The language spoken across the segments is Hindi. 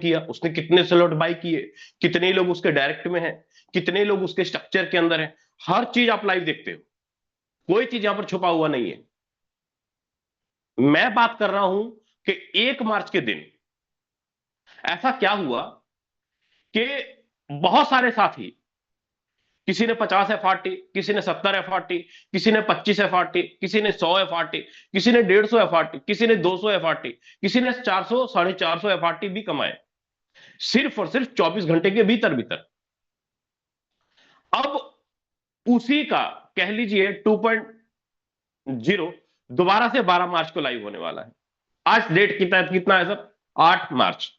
किया, उसने कितने स्लॉट बाय किए, कितने लोग उसके डायरेक्ट में हैं, कितने लोग उसके स्ट्रक्चर के अंदर हैं, हर चीज आप लाइव देखते हो, कोई चीज यहां पर छुपा हुआ नहीं है। मैं बात कर रहा हूं कि 1 मार्च के दिन ऐसा क्या हुआ कि बहुत सारे साथी, किसी ने 50 FRT, किसी ने 70 FRT, किसी ने 25 FRT, किसी ने 100 FRT, किसी ने 150 FRT, किसी ने 200 FRT, किसी ने 400 450 FRT भी कमाए, सिर्फ और सिर्फ 24 घंटे के भीतर भीतर। अब उसी का कह लीजिए 2.0 दोबारा से 12 मार्च को लाइव होने वाला है। आज डेट कितना है सर? 8 मार्च।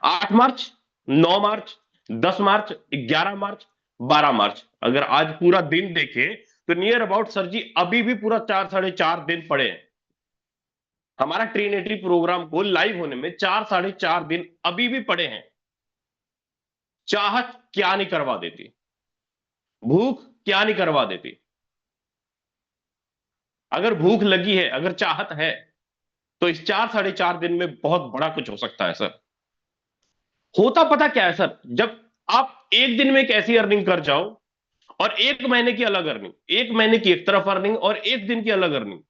8 मार्च, 9 मार्च, 10 मार्च, 11 मार्च, 12 मार्च, अगर आज पूरा दिन देखें तो नियर अबाउट सर जी अभी भी पूरा 4 साढ़े 4 दिन पड़े हैं हमारा ट्रिनिटी प्रोग्राम को लाइव होने में। 4 साढ़े 4 दिन अभी भी पड़े हैं। चाहत क्या नहीं करवा देती, भूख क्या नहीं करवा देती। अगर भूख लगी है, अगर चाहत है, तो इस 4 साढ़े 4 दिन में बहुत बड़ा कुछ हो सकता है सर। होता पता क्या है सर, जब आप एक दिन में एक ऐसी अर्निंग कर जाओ, और एक महीने की अलग अर्निंग, एक महीने की एक तरफ अर्निंग, और एक दिन की अलग अर्निंग,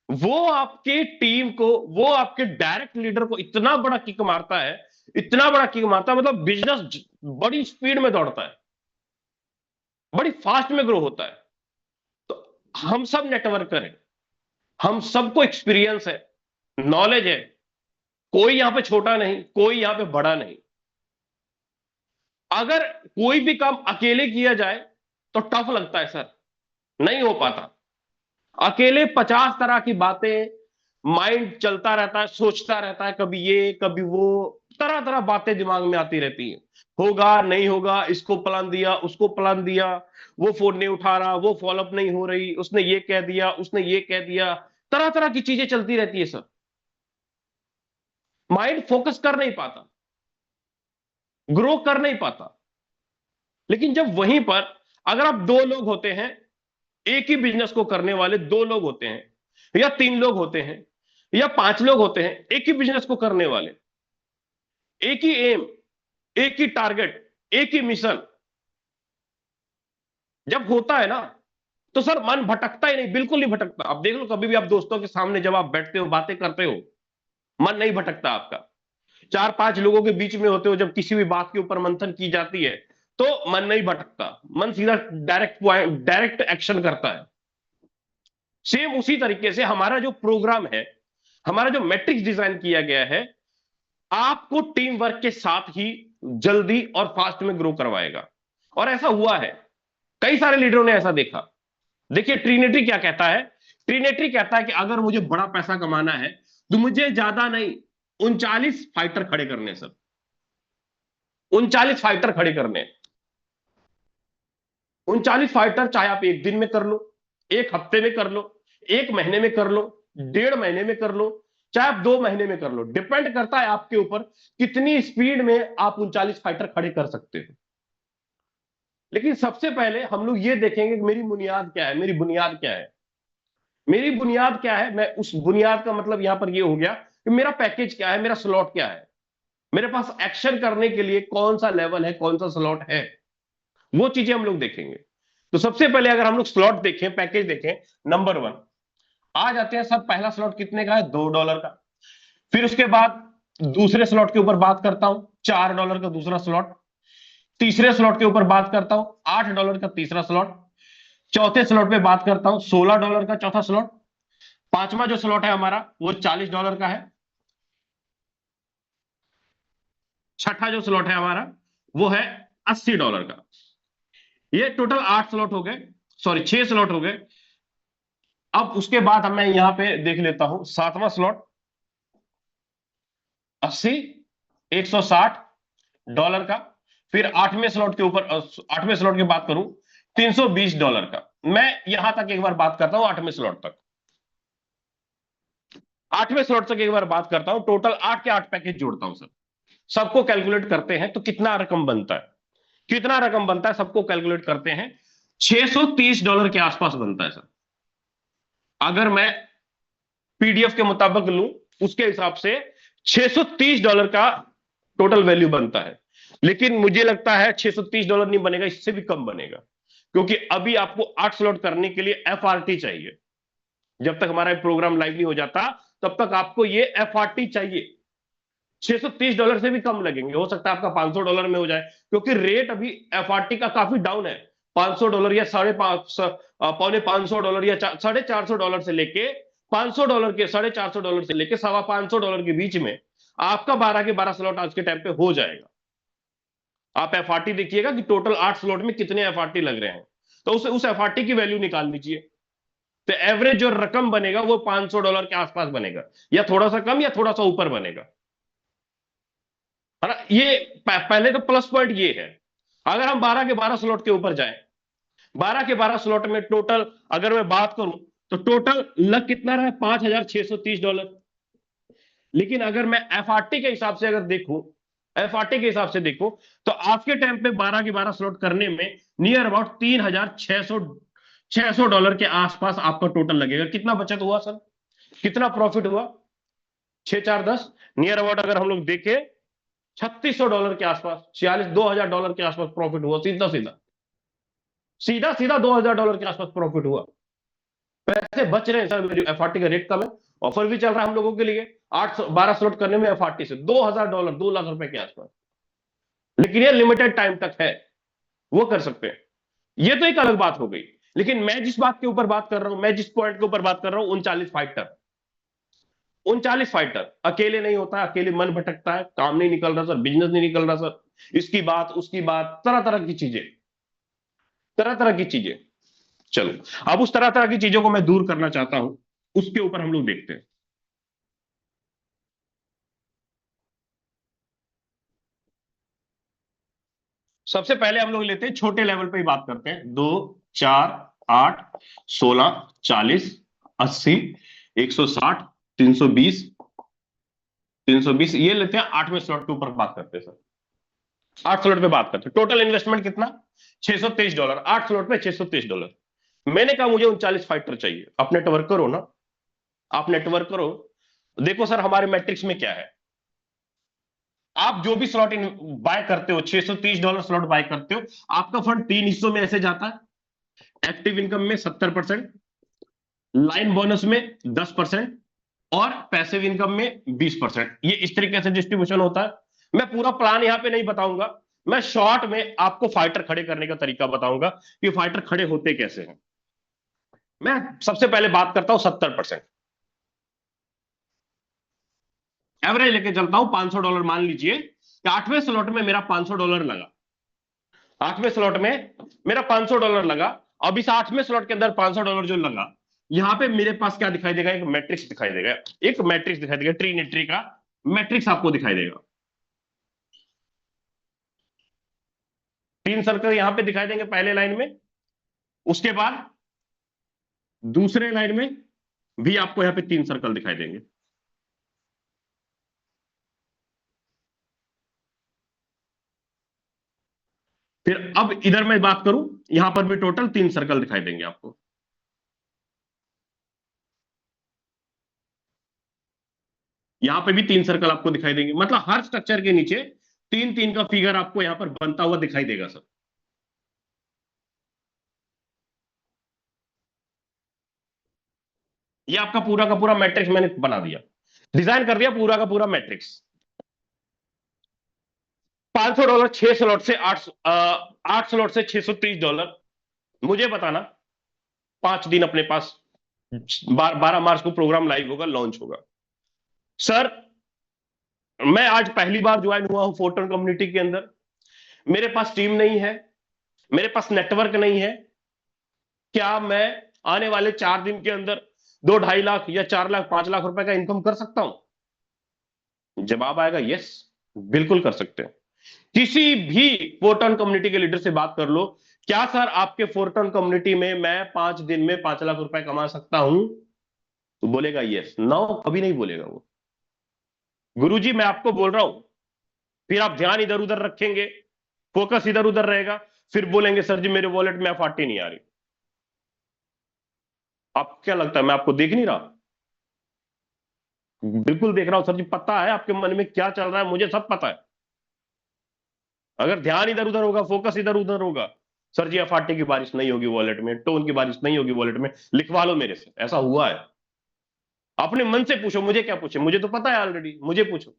वो आपके टीम को, वो आपके डायरेक्ट लीडर को इतना बड़ा किक मारता है, इतना बड़ा किक मारता है, मतलब बिजनेस बड़ी स्पीड में दौड़ता है, बड़ी फास्ट में ग्रो होता है। तो हम सब नेटवर्कर हैं, हम सबको एक्सपीरियंस है, नॉलेज है, कोई यहां पे छोटा नहीं, कोई यहां पे बड़ा नहीं। अगर कोई भी काम अकेले किया जाए तो टफ लगता है सर, नहीं हो पाता। अकेले 50 तरह की बातें, माइंड चलता रहता है, सोचता रहता है, कभी ये कभी वो, तरह तरह बातें दिमाग में आती रहती हैं। होगा नहीं होगा, इसको प्लान दिया, उसको प्लान दिया, वो फोन नहीं उठा रहा, वो फॉलोअप नहीं हो रही, उसने ये कह दिया, उसने ये कह दिया, तरह तरह की चीजें चलती रहती है सर। माइंड फोकस कर नहीं पाता, ग्रो कर नहीं पाता। लेकिन जब वहीं पर अगर आप 2 लोग होते हैं, एक ही बिजनेस को करने वाले 2 लोग होते हैं, या 3 लोग होते हैं, या 5 लोग होते हैं एक ही बिजनेस को करने वाले, एक ही एम, एक ही टारगेट, एक ही मिशन, जब होता है ना, तो सर मन भटकता ही नहीं, बिल्कुल नहीं भटकता। अब देख लो, कभी भी आप दोस्तों के सामने जब आप बैठते हो, बातें करते हो, मन नहीं भटकता आपका। 4-5 लोगों के बीच में होते हो, जब किसी भी बात के ऊपर मंथन की जाती है, तो मन नहीं भटकता, मन सीधा डायरेक्ट पॉइंट, डायरेक्ट एक्शन करता है। सेम उसी तरीके से हमारा जो प्रोग्राम है, हमारा जो मैट्रिक्स डिजाइन किया गया है, आपको टीम वर्क के साथ ही जल्दी और फास्ट में ग्रो करवाएगा। और ऐसा हुआ है, कई सारे लीडरों ने ऐसा देखा। देखिए ट्रिनिटी क्या कहता है, ट्रिनिटी कहता है कि अगर मुझे बड़ा पैसा कमाना है तो मुझे ज्यादा नहीं, 39 फाइटर खड़े करने सर, 39 फाइटर खड़े करने। 39 फाइटर चाहे आप एक दिन में कर लो, एक हफ्ते में कर लो, एक महीने में कर लो, 1.5 महीने में कर लो, चाहे आप 2 महीने में कर लो, डिपेंड करता है आपके ऊपर कितनी स्पीड में आप 39 फाइटर खड़े कर सकते हो। लेकिन सबसे पहले हम लोग ये देखेंगे कि मेरी बुनियाद क्या है, मेरी बुनियाद क्या है, मेरी बुनियाद क्या है। मैं उस बुनियाद का मतलब यहां पर ये हो गया कि मेरा पैकेज क्या है, मेरा स्लॉट क्या है, मेरे पास एक्शन करने के लिए कौन सा लेवल है, कौन सा स्लॉट है, वो चीजें हम लोग देखेंगे। तो सबसे पहले अगर हम लोग स्लॉट देखें, पैकेज देखें, नंबर 1 आ जाते हैं सर। पहला स्लॉट कितने का है? $2 का। फिर उसके बाद दूसरे स्लॉट के ऊपर बात करता हूं, $4 का दूसरा स्लॉट। तीसरे स्लॉट के ऊपर बात करता हूं, $8 का तीसरा स्लॉट। चौथे स्लॉट पे बात करता हूं, $16 का चौथा स्लॉट। पांचवा जो स्लॉट है हमारा वो $40 का है। छठा जो स्लॉट है हमारा वो है $80 का। ये टोटल 8 स्लॉट हो गए, सॉरी 6 स्लॉट हो गए। अब उसके बाद मैं यहां पे देख लेता हूं, सातवां स्लॉट 80, $160 का। फिर आठवें स्लॉट के ऊपर, आठवें स्लॉट की बात करूं, $320 का। मैं यहां तक एक बार बात करता हूं, आठवें स्लॉट तक, आठवें स्लॉट तक एक बार बात करता हूं। टोटल 8 के 8 पैकेज जोड़ता हूं सर, सबको कैलकुलेट करते हैं तो कितना रकम बनता है, कितना रकम बनता है सबको कैलकुलेट करते हैं। $630 के आसपास बनता है सर। अगर मैं पीडीएफ के मुताबिक लूं, उसके हिसाब से $630 का टोटल वैल्यू बनता है। लेकिन मुझे लगता है $630 नहीं बनेगा, इससे भी कम बनेगा, क्योंकि अभी आपको 8 स्लॉट करने के लिए FRT चाहिए। जब तक हमारा प्रोग्राम लाइव नहीं हो जाता तब तक आपको ये FRT चाहिए। $630 से भी कम लगेंगे, हो सकता है आपका $500 में हो जाए, क्योंकि रेट अभी FRT का काफी डाउन है। $500 या $550 या $450 से लेके $500 के $450 से लेके $525 के बीच में आपका 12 के 12 स्लॉट आज के टाइम पे हो जाएगा। आप FRT देखिएगा कि टोटल 8 स्लॉट में कितने FRT लग रहे हैं, तो उस FRT की वैल्यू निकाल लीजिए। तो एवरेज जो रकम बनेगा वो $500 के आसपास बनेगा, या थोड़ा सा कम या थोड़ा सा ऊपर बनेगा, है ना। ये पहले तो प्लस पॉइंट ये है। अगर हम 12 के 12 स्लॉट के ऊपर जाएं, 12 के 12 स्लॉट में टोटल अगर मैं बात करूं तो टोटल लग कितना रहा है, $5,630। लेकिन अगर मैं FRT के हिसाब से अगर देखूं, FRT के हिसाब से देखो, तो आज के टाइम पे 12 के 12 स्लॉट करने में नियर अबाउट $3,600 के आसपास आपका टोटल लगेगा। कितना बचत हुआ सर, कितना प्रॉफिट हुआ? 6 4 10 नियर अबाउट अगर हम लोग देखें $3,600 के आसपास, 2,000 के आसपास प्रॉफिट हुआ। सीधा सीधा सीधा सीधा $2,000 के आसपास प्रॉफिट हुआ। पैसे बच रहे हैं सर, मेरी FRT का रेट कम है, ऑफर भी चल रहा है हम लोगों के लिए। 8 12 स्लॉट करने में FRT से $2,000, 2 लाख रुपए के आसपास। लेकिन ये लिमिटेड टाइम तक है, वो कर सकते हैं। ये तो एक अलग बात हो गई। लेकिन मैं जिस बात के ऊपर बात कर रहा हूं, मैं जिस पॉइंट के ऊपर बात कर रहा हूं, 39 फाइटर अकेले नहीं होता है, अकेले मन भटकता है, काम नहीं निकल रहा सर, बिजनेस नहीं निकल रहा सर, इसकी बात उसकी बात, तरह तरह की चीजें, तरह तरह की चीजें। चलो अब उस तरह तरह की चीजों को मैं दूर करना चाहता हूं, उसके ऊपर हम लोग देखते हैं। सबसे पहले हम लोग लेते हैं छोटे लेवल पे ही बात करते हैं। 2 4 8 16 40 80 160 320 320 ये लेते हैं। 8वें स्लॉट के ऊपर बात करते हैं सर। 8 स्लॉट पे बात करते हैं। टोटल इन्वेस्टमेंट कितना? $623। 8 स्लॉट पे $623। मैंने कहा मुझे 39 फाइटर चाहिए। आप नेटवर्क करो ना, आप नेटवर्क करो। देखो सर हमारे मैट्रिक्स में क्या है, आप जो भी स्लॉट बाय करते हो, $630 स्लॉट बाय करते हो, आपका फंड 3 हिस्सों में ऐसे जाता है। एक्टिव इनकम में 70%, लाइन बोनस में 10% और पैसिव इनकम में 20%। ये इस तरीके से डिस्ट्रीब्यूशन होता है। मैं पूरा प्लान यहां पे नहीं बताऊंगा, मैं शॉर्ट में आपको फाइटर खड़े करने का तरीका बताऊंगा कि फाइटर खड़े होते कैसे हैं। मैं सबसे पहले बात करता हूं 70%। एवरेज लेके चलता हूं, $500 मान लीजिए कि 8वें स्लॉट में मेरा $500 लगा। 8वें स्लॉट में मेरा $500 लगा। अब इस 8वें स्लॉट के अंदर $500 जो लगा, यहां पे मेरे पास क्या दिखाई देगा? एक मैट्रिक्स दिखाई देगा, एक मैट्रिक्स दिखाई देगा, ट्रीनिट्री का मैट्रिक्स आपको दिखाई देगा। 3 सर्कल यहां पे दिखाई देंगे पहले लाइन में, उसके बाद दूसरे लाइन में भी आपको यहां पे 3 सर्कल दिखाई देंगे। फिर अब इधर मैं बात करूं, यहां पर भी टोटल 3 सर्कल दिखाई देंगे आपको। यहां पे भी 3 सर्कल आपको दिखाई देंगे। मतलब हर स्ट्रक्चर के नीचे 3 3 का फिगर आपको यहां पर बनता हुआ दिखाई देगा सर। ये आपका पूरा का पूरा मैट्रिक्स मैंने बना दिया, डिजाइन कर दिया पूरा का पूरा मैट्रिक्स। $500 6 स्लॉट से 8 स्लॉट से $630। मुझे बताना, 5 दिन अपने पास, 12 मार्च को प्रोग्राम लाइव होगा, लॉन्च होगा। सर मैं आज पहली बार ज्वाइन हुआ हूं फोर्टन कम्युनिटी के अंदर, मेरे पास टीम नहीं है, मेरे पास नेटवर्क नहीं है। क्या मैं आने वाले 4 दिन के अंदर 2 2.5 लाख या 4 लाख 5 लाख रुपए का इनकम कर सकता हूं? जवाब आएगा यस, बिल्कुल कर सकते हैं। किसी भी फोर्टन कम्युनिटी के लीडर से बात कर लो, क्या सर आपके फोर्टन कम्युनिटी में मैं 5 दिन में 5 लाख रुपए कमा सकता हूं? तो बोलेगा यस। नो कभी नहीं बोलेगा वो। गुरुजी मैं आपको बोल रहा हूं, फिर आप ध्यान इधर उधर रखेंगे, फोकस इधर उधर रहेगा, फिर बोलेंगे सर जी मेरे वॉलेट में FRT नहीं आ रही। आप क्या लगता है मैं आपको देख नहीं रहा? बिल्कुल देख रहा हूं सर जी, पता है आपके मन में क्या चल रहा है, मुझे सब पता है। अगर ध्यान इधर उधर होगा, फोकस इधर उधर होगा, सर जी एफआरटी की बारिश नहीं होगी वॉलेट में, टोन की बारिश नहीं होगी वॉलेट में, लिखवा लो मेरे से, ऐसा हुआ है। अपने मन से पूछो, मुझे क्या पूछे, मुझे तो पता है ऑलरेडी, मुझे पूछो,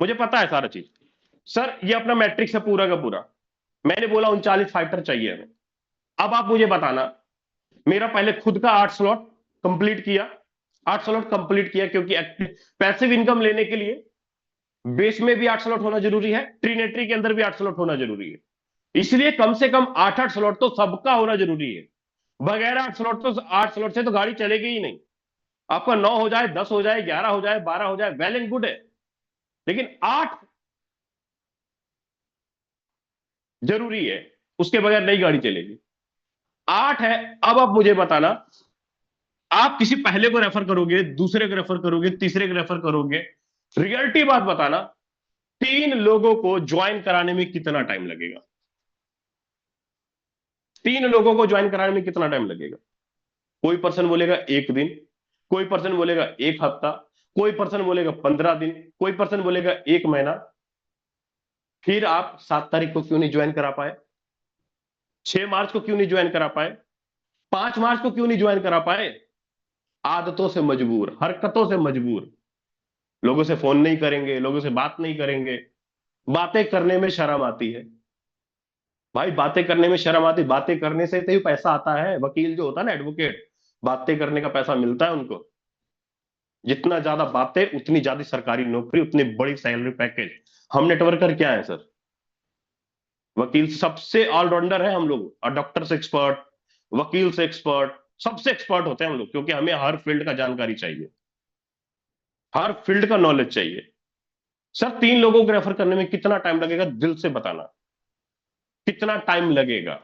मुझे पता है सारा चीज। सर ये अपना मैट्रिक्स है पूरा का पूरा, मैंने बोला 39 फाइटर चाहिए हमें। अब आप मुझे बताना, मेरा पहले खुद का 8 स्लॉट कंप्लीट किया, 8 स्लॉट कंप्लीट किया, क्योंकि पैसिव इनकम लेने के लिए बेस में भी 8 स्लॉट होना जरूरी है, ट्रीनेट्री के अंदर भी 8 स्लॉट होना जरूरी है, इसलिए कम से कम 8-8 स्लॉट तो सबका होना जरूरी है। बगैर 8 स्लॉट से तो गाड़ी चलेगी ही नहीं। आपका 9 हो जाए, 10 हो जाए, 11 हो जाए, 12 हो जाए, वेल एंड गुड है, लेकिन 8 जरूरी है, उसके बगैर नई गाड़ी चलेगी। 8 है। अब आप मुझे बताना, आप किसी पहले को रेफर करोगे, दूसरे को रेफर करोगे, तीसरे को रेफर करोगे, रियलिटी बात बताना, 3 लोगों को ज्वाइन कराने में कितना टाइम लगेगा? 3 लोगों को ज्वाइन कराने में कितना टाइम लगेगा? कोई पर्सन बोलेगा 1 दिन, कोई पर्सन बोलेगा 1 हफ्ता, कोई पर्सन बोलेगा 15 दिन, कोई पर्सन बोलेगा 1 महीना। फिर आप 7 तारीख को क्यों नहीं ज्वाइन करा पाए? 6 मार्च को क्यों नहीं ज्वाइन करा पाए? 5 मार्च को क्यों नहीं ज्वाइन करा पाए? आदतों से मजबूर, हरकतों से मजबूर, लोगों से फोन नहीं करेंगे, लोगों से बात नहीं करेंगे, बातें करने में शर्म आती है। भाई बातें करने में शर्म आती, बातें करने से तो ही पैसा आता है। वकील जो होता है ना, एडवोकेट, बातें करने का पैसा मिलता है उनको। जितना ज्यादा बातें उतनी ज्यादा सरकारी नौकरी, उतनी बड़ी सैलरी पैकेज। हम नेटवर्कर क्या है सर? वकील सबसे ऑलराउंडर है हम लोग, और डॉक्टर से एक्सपर्ट, वकील से एक्सपर्ट, सबसे एक्सपर्ट होते हैं हम लोग, क्योंकि हमें हर फील्ड का जानकारी चाहिए, हर फील्ड का नॉलेज चाहिए। सर 3 लोगों को रेफर करने में कितना टाइम लगेगा, दिल से बताना, कितना टाइम लगेगा?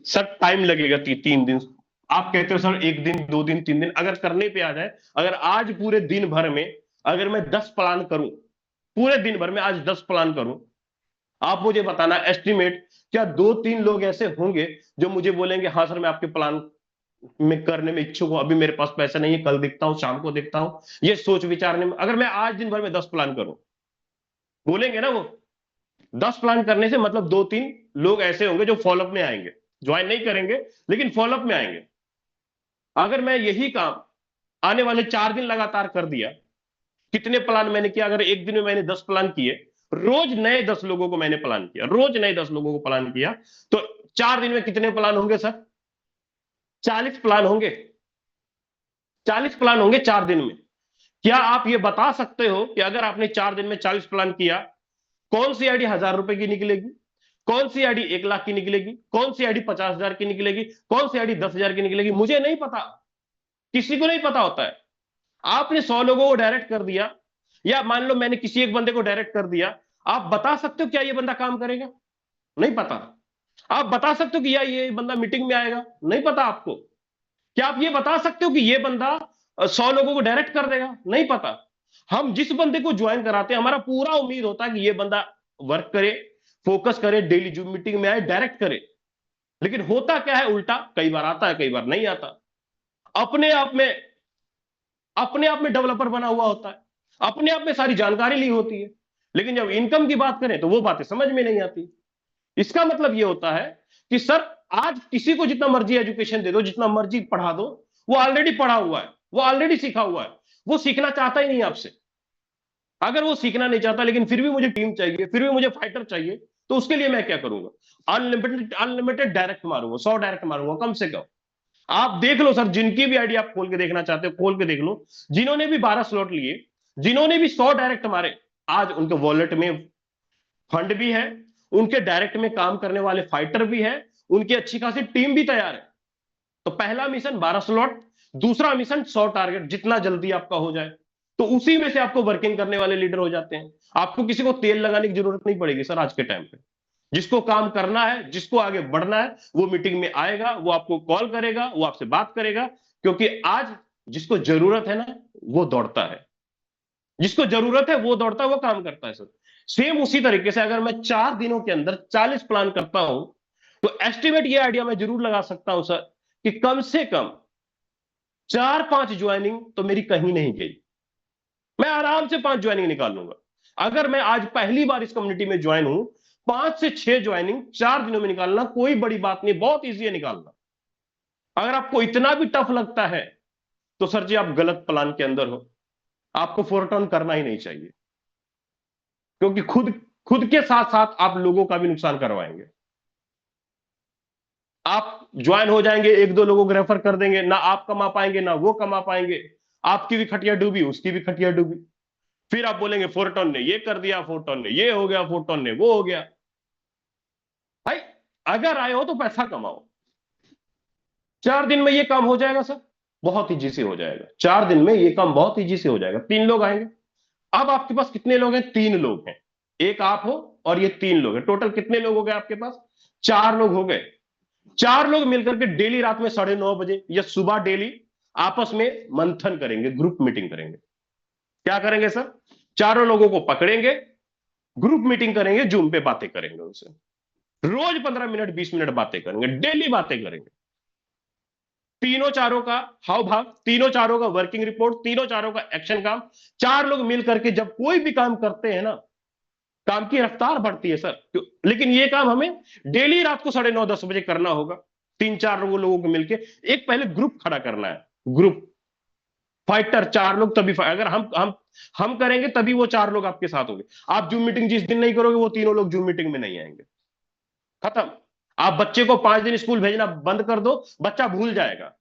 सर टाइम लगेगा 3 दिन। आप कहते हो सर 1 दिन, 2 दिन, 3 दिन, अगर करने पे आ जाए, अगर आज पूरे दिन भर में अगर मैं 10 प्लान करूं, पूरे दिन भर में आज 10 प्लान करूं, आप मुझे बताना एस्टिमेट, क्या 2-3 लोग ऐसे होंगे जो मुझे बोलेंगे हाँ सर मैं आपके प्लान में करने में इच्छुक हूं, अभी मेरे पास पैसे नहीं है, कल देखता हूं, शाम को देखता हूं, ये सोच विचारने में, अगर मैं आज दिन भर में 10 प्लान करूं, बोलेंगे ना वो? 10 प्लान करने से मतलब 2-3 लोग ऐसे होंगे जो फॉलोअप में आएंगे, ज्वाइन नहीं करेंगे लेकिन फॉलोअप में आएंगे। अगर मैं यही काम आने वाले 4 दिन लगातार कर दिया, कितने प्लान मैंने किया? अगर एक दिन में मैंने 10 प्लान किए, रोज नए 10 लोगों को मैंने प्लान किया, रोज नए 10 लोगों को प्लान किया, तो 4 दिन में कितने प्लान होंगे सर? 40 प्लान होंगे। 40 प्लान होंगे 4 दिन में। क्या आप ये बता सकते हो कि अगर आपने 4 दिन में 40 प्लान किया, कौन सी आईडी 1,000 रुपए की निकलेगी, कौन सी आईडी 1 लाख की निकलेगी, कौन सी आईडी 50,000 की निकलेगी, कौन सी आईडी 10,000 की निकलेगी? मुझे नहीं पता, किसी को नहीं पता होता है। आपने 100 लोगों को डायरेक्ट कर दिया, या मान लो मैंने किसी एक बंदे को डायरेक्ट कर दिया, आप बता सकते हो क्या ये बंदा काम करेगा? नहीं पता। आप बता सकते हो कि या ये बंदा मीटिंग में आएगा? नहीं पता आपको। क्या आप ये बता सकते हो कि ये बंदा 100 लोगों को डायरेक्ट कर देगा? नहीं पता। हम जिस बंदे को ज्वाइन कराते हैं, हमारा पूरा उम्मीद होता है कि ये बंदा वर्क करे, फोकस करे, डेली जूम मीटिंग में आए, डायरेक्ट करे। लेकिन होता क्या है उल्टा, कई बार आता है, कई बार नहीं आता। अपने आप में, अपने आप में डेवलपर बना हुआ होता है, अपने आप में सारी जानकारी ली होती है, लेकिन जब इनकम की बात करें तो वो बातें समझ में नहीं आती। इसका मतलब ये होता है कि सर आज किसी को जितना मर्जी एजुकेशन दे दो, जितना मर्जी पढ़ा दो, वो ऑलरेडी पढ़ा हुआ है, वो ऑलरेडी सीखा हुआ है, वो सीखना चाहता ही नहीं आपसे। अगर वो सीखना नहीं चाहता लेकिन फिर भी मुझे टीम चाहिए, फिर भी मुझे फाइटर चाहिए, तो उसके लिए मैं क्या करूंगा? अनलिमिटेड, अनलिमिटेड डायरेक्ट मारूंगा, 100 डायरेक्ट मारूंगा कम से कम। आप देख लो सर, जिनकी भी आईडी आप खोल के देखना चाहते हो खोल के देख लो, जिन्होंने भी 12 स्लॉट लिए, जिन्होंने भी 100 डायरेक्ट मारे, आज उनके वॉलेट में फंड भी है, उनके डायरेक्ट में काम करने वाले फाइटर भी है, उनकी अच्छी खासी टीम भी तैयार है। तो पहला मिशन 12 स्लॉट, दूसरा मिशन 100 टारगेट, जितना जल्दी आपका हो जाए, तो उसी में से आपको वर्किंग करने वाले लीडर हो जाते हैं। आपको किसी को तेल लगाने की जरूरत नहीं पड़ेगी सर आज के टाइम पे। जिसको काम करना है, जिसको आगे बढ़ना है, वो मीटिंग में आएगा, वो आपको कॉल करेगा, वो आपसे बात करेगा, क्योंकि आज जिसको जरूरत है ना, वो दौड़ता है। जिसको जरूरत है वो दौड़ता है, वो काम करता है सर। सेम उसी तरीके से अगर मैं 4 दिनों के अंदर 40 प्लान करता हूं, तो एस्टिमेट ये आइडिया मैं जरूर लगा सकता हूं सर कि कम से कम 4-5 ज्वाइनिंग तो मेरी कहीं नहीं गई। मैं आराम से 5 ज्वाइनिंग निकाल लूंगा। अगर मैं आज पहली बार इस कम्युनिटी में ज्वाइन हूं, 5 से 6 ज्वाइनिंग 4 दिनों में निकालना कोई बड़ी बात नहीं, बहुत ईजी है निकालना। अगर आपको इतना भी टफ लगता है तो सर जी आप गलत प्लान के अंदर हो, आपको फोरटर्न करना ही नहीं चाहिए, क्योंकि खुद खुद के साथ साथ आप लोगों का भी नुकसान करवाएंगे। आप ज्वाइन हो जाएंगे, एक दो लोगों को रेफर कर देंगे, ना आप कमा पाएंगे ना वो कमा पाएंगे, आपकी भी खटिया डूबी, उसकी भी खटिया डूबी। फिर आप बोलेंगे फोरटर्न ने ये कर दिया, फोरटर्न ने ये हो गया, फोरटर्न ने वो हो गया। भाई अगर आए हो तो पैसा कमाओ। 4 दिन में ये काम हो जाएगा सर, बहुत इजी से हो जाएगा। 4 दिन में ये काम बहुत इजी से हो जाएगा। 3 लोग आएंगे। अब आपके पास कितने लोग हैं? 3 लोग हैं। एक आप हो और ये 3 लोग हैं। टोटल कितने लोग हो गए आपके पास? 4 लोग हो गए। 4 लोग मिलकर के डेली रात में 9:30 बजे या सुबह डेली आपस में मंथन करेंगे, ग्रुप मीटिंग करेंगे। क्या करेंगे सर? चारों लोगों को पकड़ेंगे, ग्रुप मीटिंग करेंगे, जूम पे बातें करेंगे उनसे। रोज 15 मिनट 20 मिनट बातें करेंगे, डेली बातें करेंगे। तीनों चारों का हाव भाव, तीनों चारों का वर्किंग रिपोर्ट, तीनों चारों का एक्शन काम। 4 लोग मिल करके जब कोई भी काम करते हैं ना, काम की रफ्तार बढ़ती है सर। लेकिन ये काम हमें डेली रात को 9:30 10 बजे करना होगा। 3-4 लोगों को मिलके एक पहले ग्रुप खड़ा करना है। ग्रुप फाइटर 4 लोग, तभी अगर हम करेंगे तभी वो 4 लोग आपके साथ होंगे। आप जूम मीटिंग जिस दिन नहीं करोगे वो तीनों लोग जूम मीटिंग में नहीं आएंगे। खत्म। आप बच्चे को 5 दिन स्कूल भेजना बंद कर दो, बच्चा भूल जाएगा।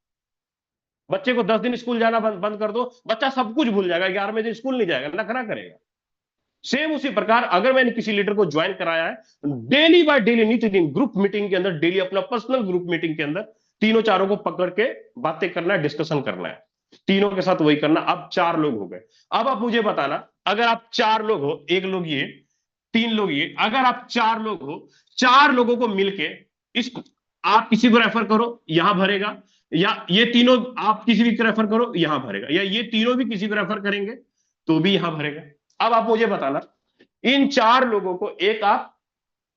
बच्चे को 10 दिन स्कूल जाना बंद कर दो, बच्चा सब कुछ भूल जाएगा। 11वें दिन स्कूल नहीं जाएगा, नखरा करेगा। सेम उसी प्रकार अगर मैंने किसी लीडर को ज्वाइन कराया है, डेली बाय डेली नित्य दिन ग्रुप मीटिंग के अंदर, डेली अपना पर्सनल ग्रुप मीटिंग के अंदर तीनों चारों को पकड़ के बातें करना है, डिस्कशन करना है। तीनों के साथ वही करना। अब 4 लोग हो गए। अब आप मुझे बताना, अगर आप 4 लोग हो, 1 लोग ये, 3 लोग ये, अगर आप 4 लोग हो, 4 लोगों को मिलके इस, आप किसी को रेफर करो यहां भरेगा, या ये तीनों आप किसी भी रेफर करो यहां भरेगा, या ये तीनों भी किसी को रेफर करेंगे तो भी यहां भरेगा। अब आप मुझे बताना, इन 4 लोगों को, एक आप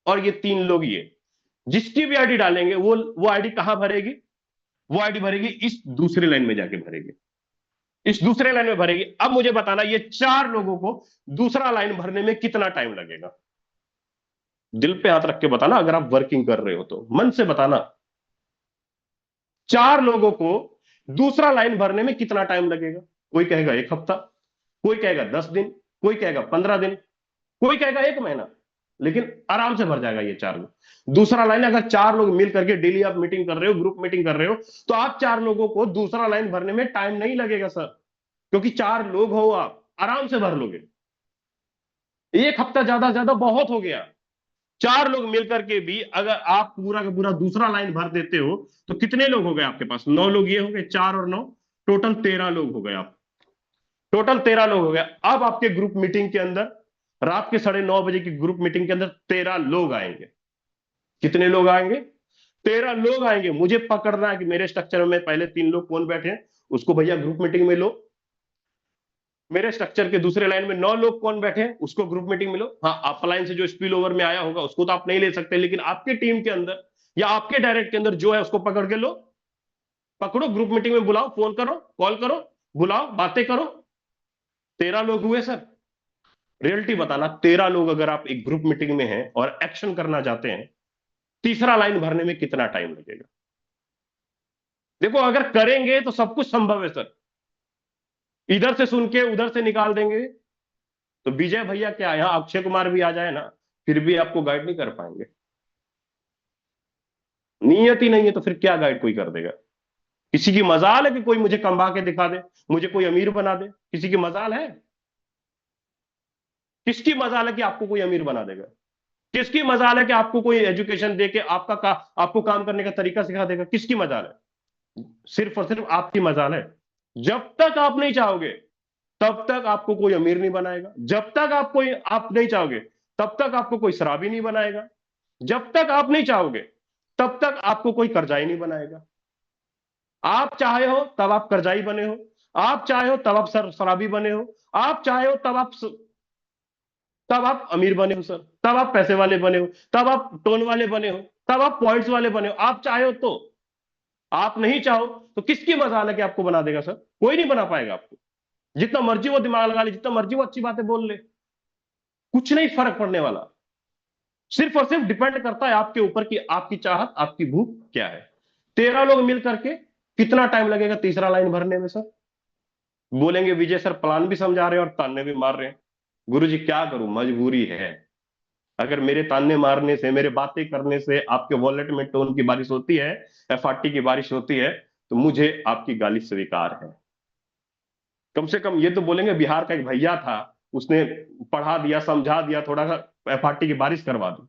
और ये 3 लोग ये, जिसकी भी आईडी डालेंगे वो आईडी कहां भरेगी? वो आईडी भरेगी इस दूसरे लाइन में जाके भरेगी, इस दूसरे लाइन में भरेगी। अब मुझे बताना, ये 4 लोगों को दूसरा लाइन भरने में कितना टाइम लगेगा? दिल पे हाथ रख के बताना, अगर आप वर्किंग कर रहे हो तो मन से बताना। 4 लोगों को दूसरा लाइन भरने में कितना टाइम लगेगा? कोई कहेगा 1 हफ्ता, कोई कहेगा 10 दिन, कोई कहेगा 15 दिन, कोई कहेगा 1 महीना, लेकिन आराम से भर जाएगा ये 4 लोग। दूसरा लाइन अगर 4 लोग मिल करके डेली आप मीटिंग कर रहे हो, ग्रुप मीटिंग कर रहे हो, तो आप 4 लोगों को दूसरा लाइन भरने में टाइम नहीं लगेगा सर, क्योंकि 4 लोग हो, आप आराम से भर लोगे। 1 हफ्ता ज्यादा ज्यादा बहुत हो गया। 4 लोग मिलकर के भी अगर आप पूरा का पूरा दूसरा लाइन भर देते हो तो कितने लोग हो गए आपके पास? 9 लोग ये हो गए, 4 और 9, टोटल 13 लोग हो गए। आप टोटल 13 लोग हो गए। अब आपके ग्रुप मीटिंग के अंदर, रात के 9:30 बजे की ग्रुप मीटिंग के अंदर 13 लोग आएंगे। कितने लोग आएंगे? 13 लोग आएंगे। मुझे पकड़ना है कि मेरे स्ट्रक्चर में पहले 3 लोग कौन बैठे हैं, उसको भैया ग्रुप मीटिंग में लो। मेरे स्ट्रक्चर के दूसरे लाइन में 9 लोग कौन बैठे हैं, उसको ग्रुप मीटिंग में लो। हाँ, आप लाइन से जो स्पिल ओवर में आया होगा उसको तो आप नहीं ले सकते, लेकिन आपके टीम के अंदर या आपके डायरेक्ट के अंदर जो है उसको पकड़ के लो, पकड़ो, ग्रुप मीटिंग में बुलाओ, फोन करो, कॉल करो, बुलाओ, बातें करो। 13 लोग हुए सर। रियलिटी बताना, 13 लोग अगर आप एक ग्रुप मीटिंग में हैं और एक्शन करना चाहते हैं, तीसरा लाइन भरने में कितना टाइम लगेगा? देखो, अगर करेंगे तो सब कुछ संभव है सर। इधर से सुन के उधर से निकाल देंगे तो विजय भैया क्या, यहां अक्षय कुमार भी आ जाए ना, फिर भी आपको गाइड नहीं कर पाएंगे। नीयत ही नहीं है तो फिर क्या गाइड कोई कर देगा? किसी की मजाल है कि कोई मुझे कमा के दिखा दे, मुझे कोई अमीर बना दे? किसी की मजाल है? किसकी मजाल है कि आपको कोई अमीर बना देगा? किसकी मजाल है कि आपको कोई एजुकेशन दे के आपको काम करने का तरीका सिखा देगा? किसकी मजाल है? सिर्फ और सिर्फ आपकी मजाल है। जब तक आप नहीं चाहोगे तब तक आपको कोई अमीर नहीं बनाएगा। जब तक आप नहीं चाहोगे तब तक आपको कोई शराबी नहीं बनाएगा। जब तक आप नहीं चाहोगे तब तक आपको कोई कर्जाई नहीं बनाएगा। आप चाहे हो तब आप कर्जाई बने हो, आप चाहे हो तब आप शराबी बने हो, आप चाहे हो तब आप अमीर बने हो सर, तब आप पैसे वाले बने हो, तब आप टोन वाले बने हो, तब आप पॉइंट्स वाले बने हो। आप चाहे हो तो। आप नहीं चाहो तो किसकी मजाल है कि आपको बना देगा सर? कोई नहीं बना पाएगा आपको। जितना मर्जी वो दिमाग लगा ले, जितना मर्जी वो अच्छी बातें बोल ले, कुछ नहीं फर्क पड़ने वाला। सिर्फ और सिर्फ डिपेंड करता है आपके ऊपर कि आपकी चाहत, आपकी भूख क्या है। 13 लोग मिल करके कितना टाइम लगेगा तीसरा लाइन भरने में सर? बोलेंगे विजय सर प्लान भी समझा रहे हैं और ताने भी मार रहे हैं। गुरुजी क्या करूं, मजबूरी है। अगर मेरे ताने मारने से, मेरे बातें करने से आपके वॉलेट में टोन की बारिश होती है, एफआरटी की बारिश होती है, तो मुझे आपकी गाली स्वीकार है। कम से कम ये तो बोलेंगे बिहार का एक भैया था, उसने पढ़ा दिया, समझा दिया, थोड़ा सा एफआरटी की बारिश करवा दी।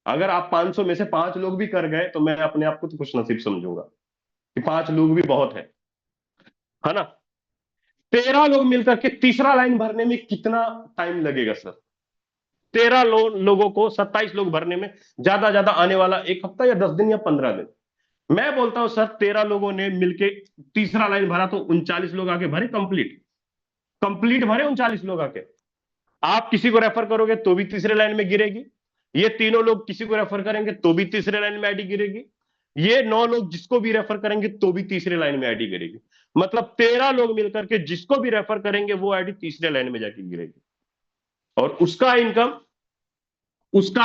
अगर आप 500 में से 5 लोग भी कर गए तो मैं अपने आप को तो खुश नसीब समझूंगा कि 5 लोग भी बहुत है ना। 13 लोग मिलकर के तीसरा लाइन भरने में कितना टाइम लगेगा सर? 13 लोगों को 27 लोग भरने में ज्यादा ज्यादा आने वाला 1 हफ्ता या 10 दिन या 15 दिन। मैं बोलता हूं सर 13 लोगों ने मिलके तीसरा लाइन भरा तो 39 लोग आके भरे, कंप्लीट कंप्लीट भरे 39 लोग आके। आप किसी को रेफर करोगे तो भी तीसरे लाइन में गिरेगी, ये तीनों लोग किसी को रेफर करेंगे तो भी तीसरे लाइन में आईडी गिरेगी, ये 9 लोग जिसको भी रेफर करेंगे तो भी तीसरे लाइन में आईडी गिरेगी। मतलब 13 लोग मिलकर के जिसको भी रेफर करेंगे वो आईडी तीसरे लाइन में जाके गिरेगी। और उसका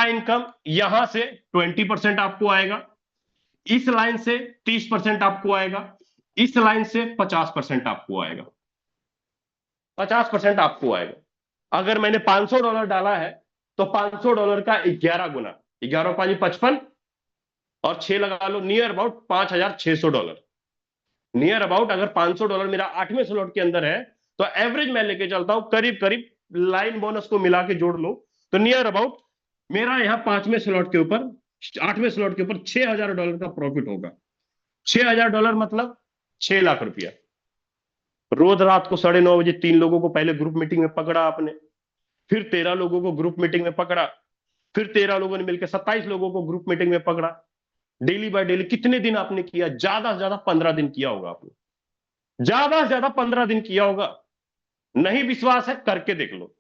इनकम यहां से 20% आपको आएगा, इस लाइन से 30% आपको आएगा, इस लाइन से 50% आपको आएगा, 50% आपको आएगा। अगर मैंने $500 डाला है तो $500 का 11 गुना, 11 पांच 55 और 6 लगा लो, नियर अबाउट $5,600। नियर अबाउट अगर $500 मेरा 8वें स्लॉट के अंदर है तो एवरेज मैं लेके चलता हूं करीब करीब, लाइन बोनस को मिला के जोड़ लो तो नियर अबाउट मेरा यहां 5वें स्लॉट के ऊपर, 8वें स्लॉट के ऊपर $6,000 का प्रॉफिट होगा। $6,000 मतलब 6 लाख रुपया। रोज रात को 9:30 बजे 3 लोगों को पहले ग्रुप मीटिंग में पकड़ा आपने, फिर 13 लोगों को ग्रुप मीटिंग में पकड़ा, फिर 13 लोगों ने मिलकर 27 लोगों को ग्रुप मीटिंग में पकड़ा। डेली बाय डेली कितने दिन आपने किया? ज्यादा से ज्यादा 15 दिन किया होगा आपने, ज्यादा से ज्यादा 15 दिन किया होगा। नहीं विश्वास है करके देख लो।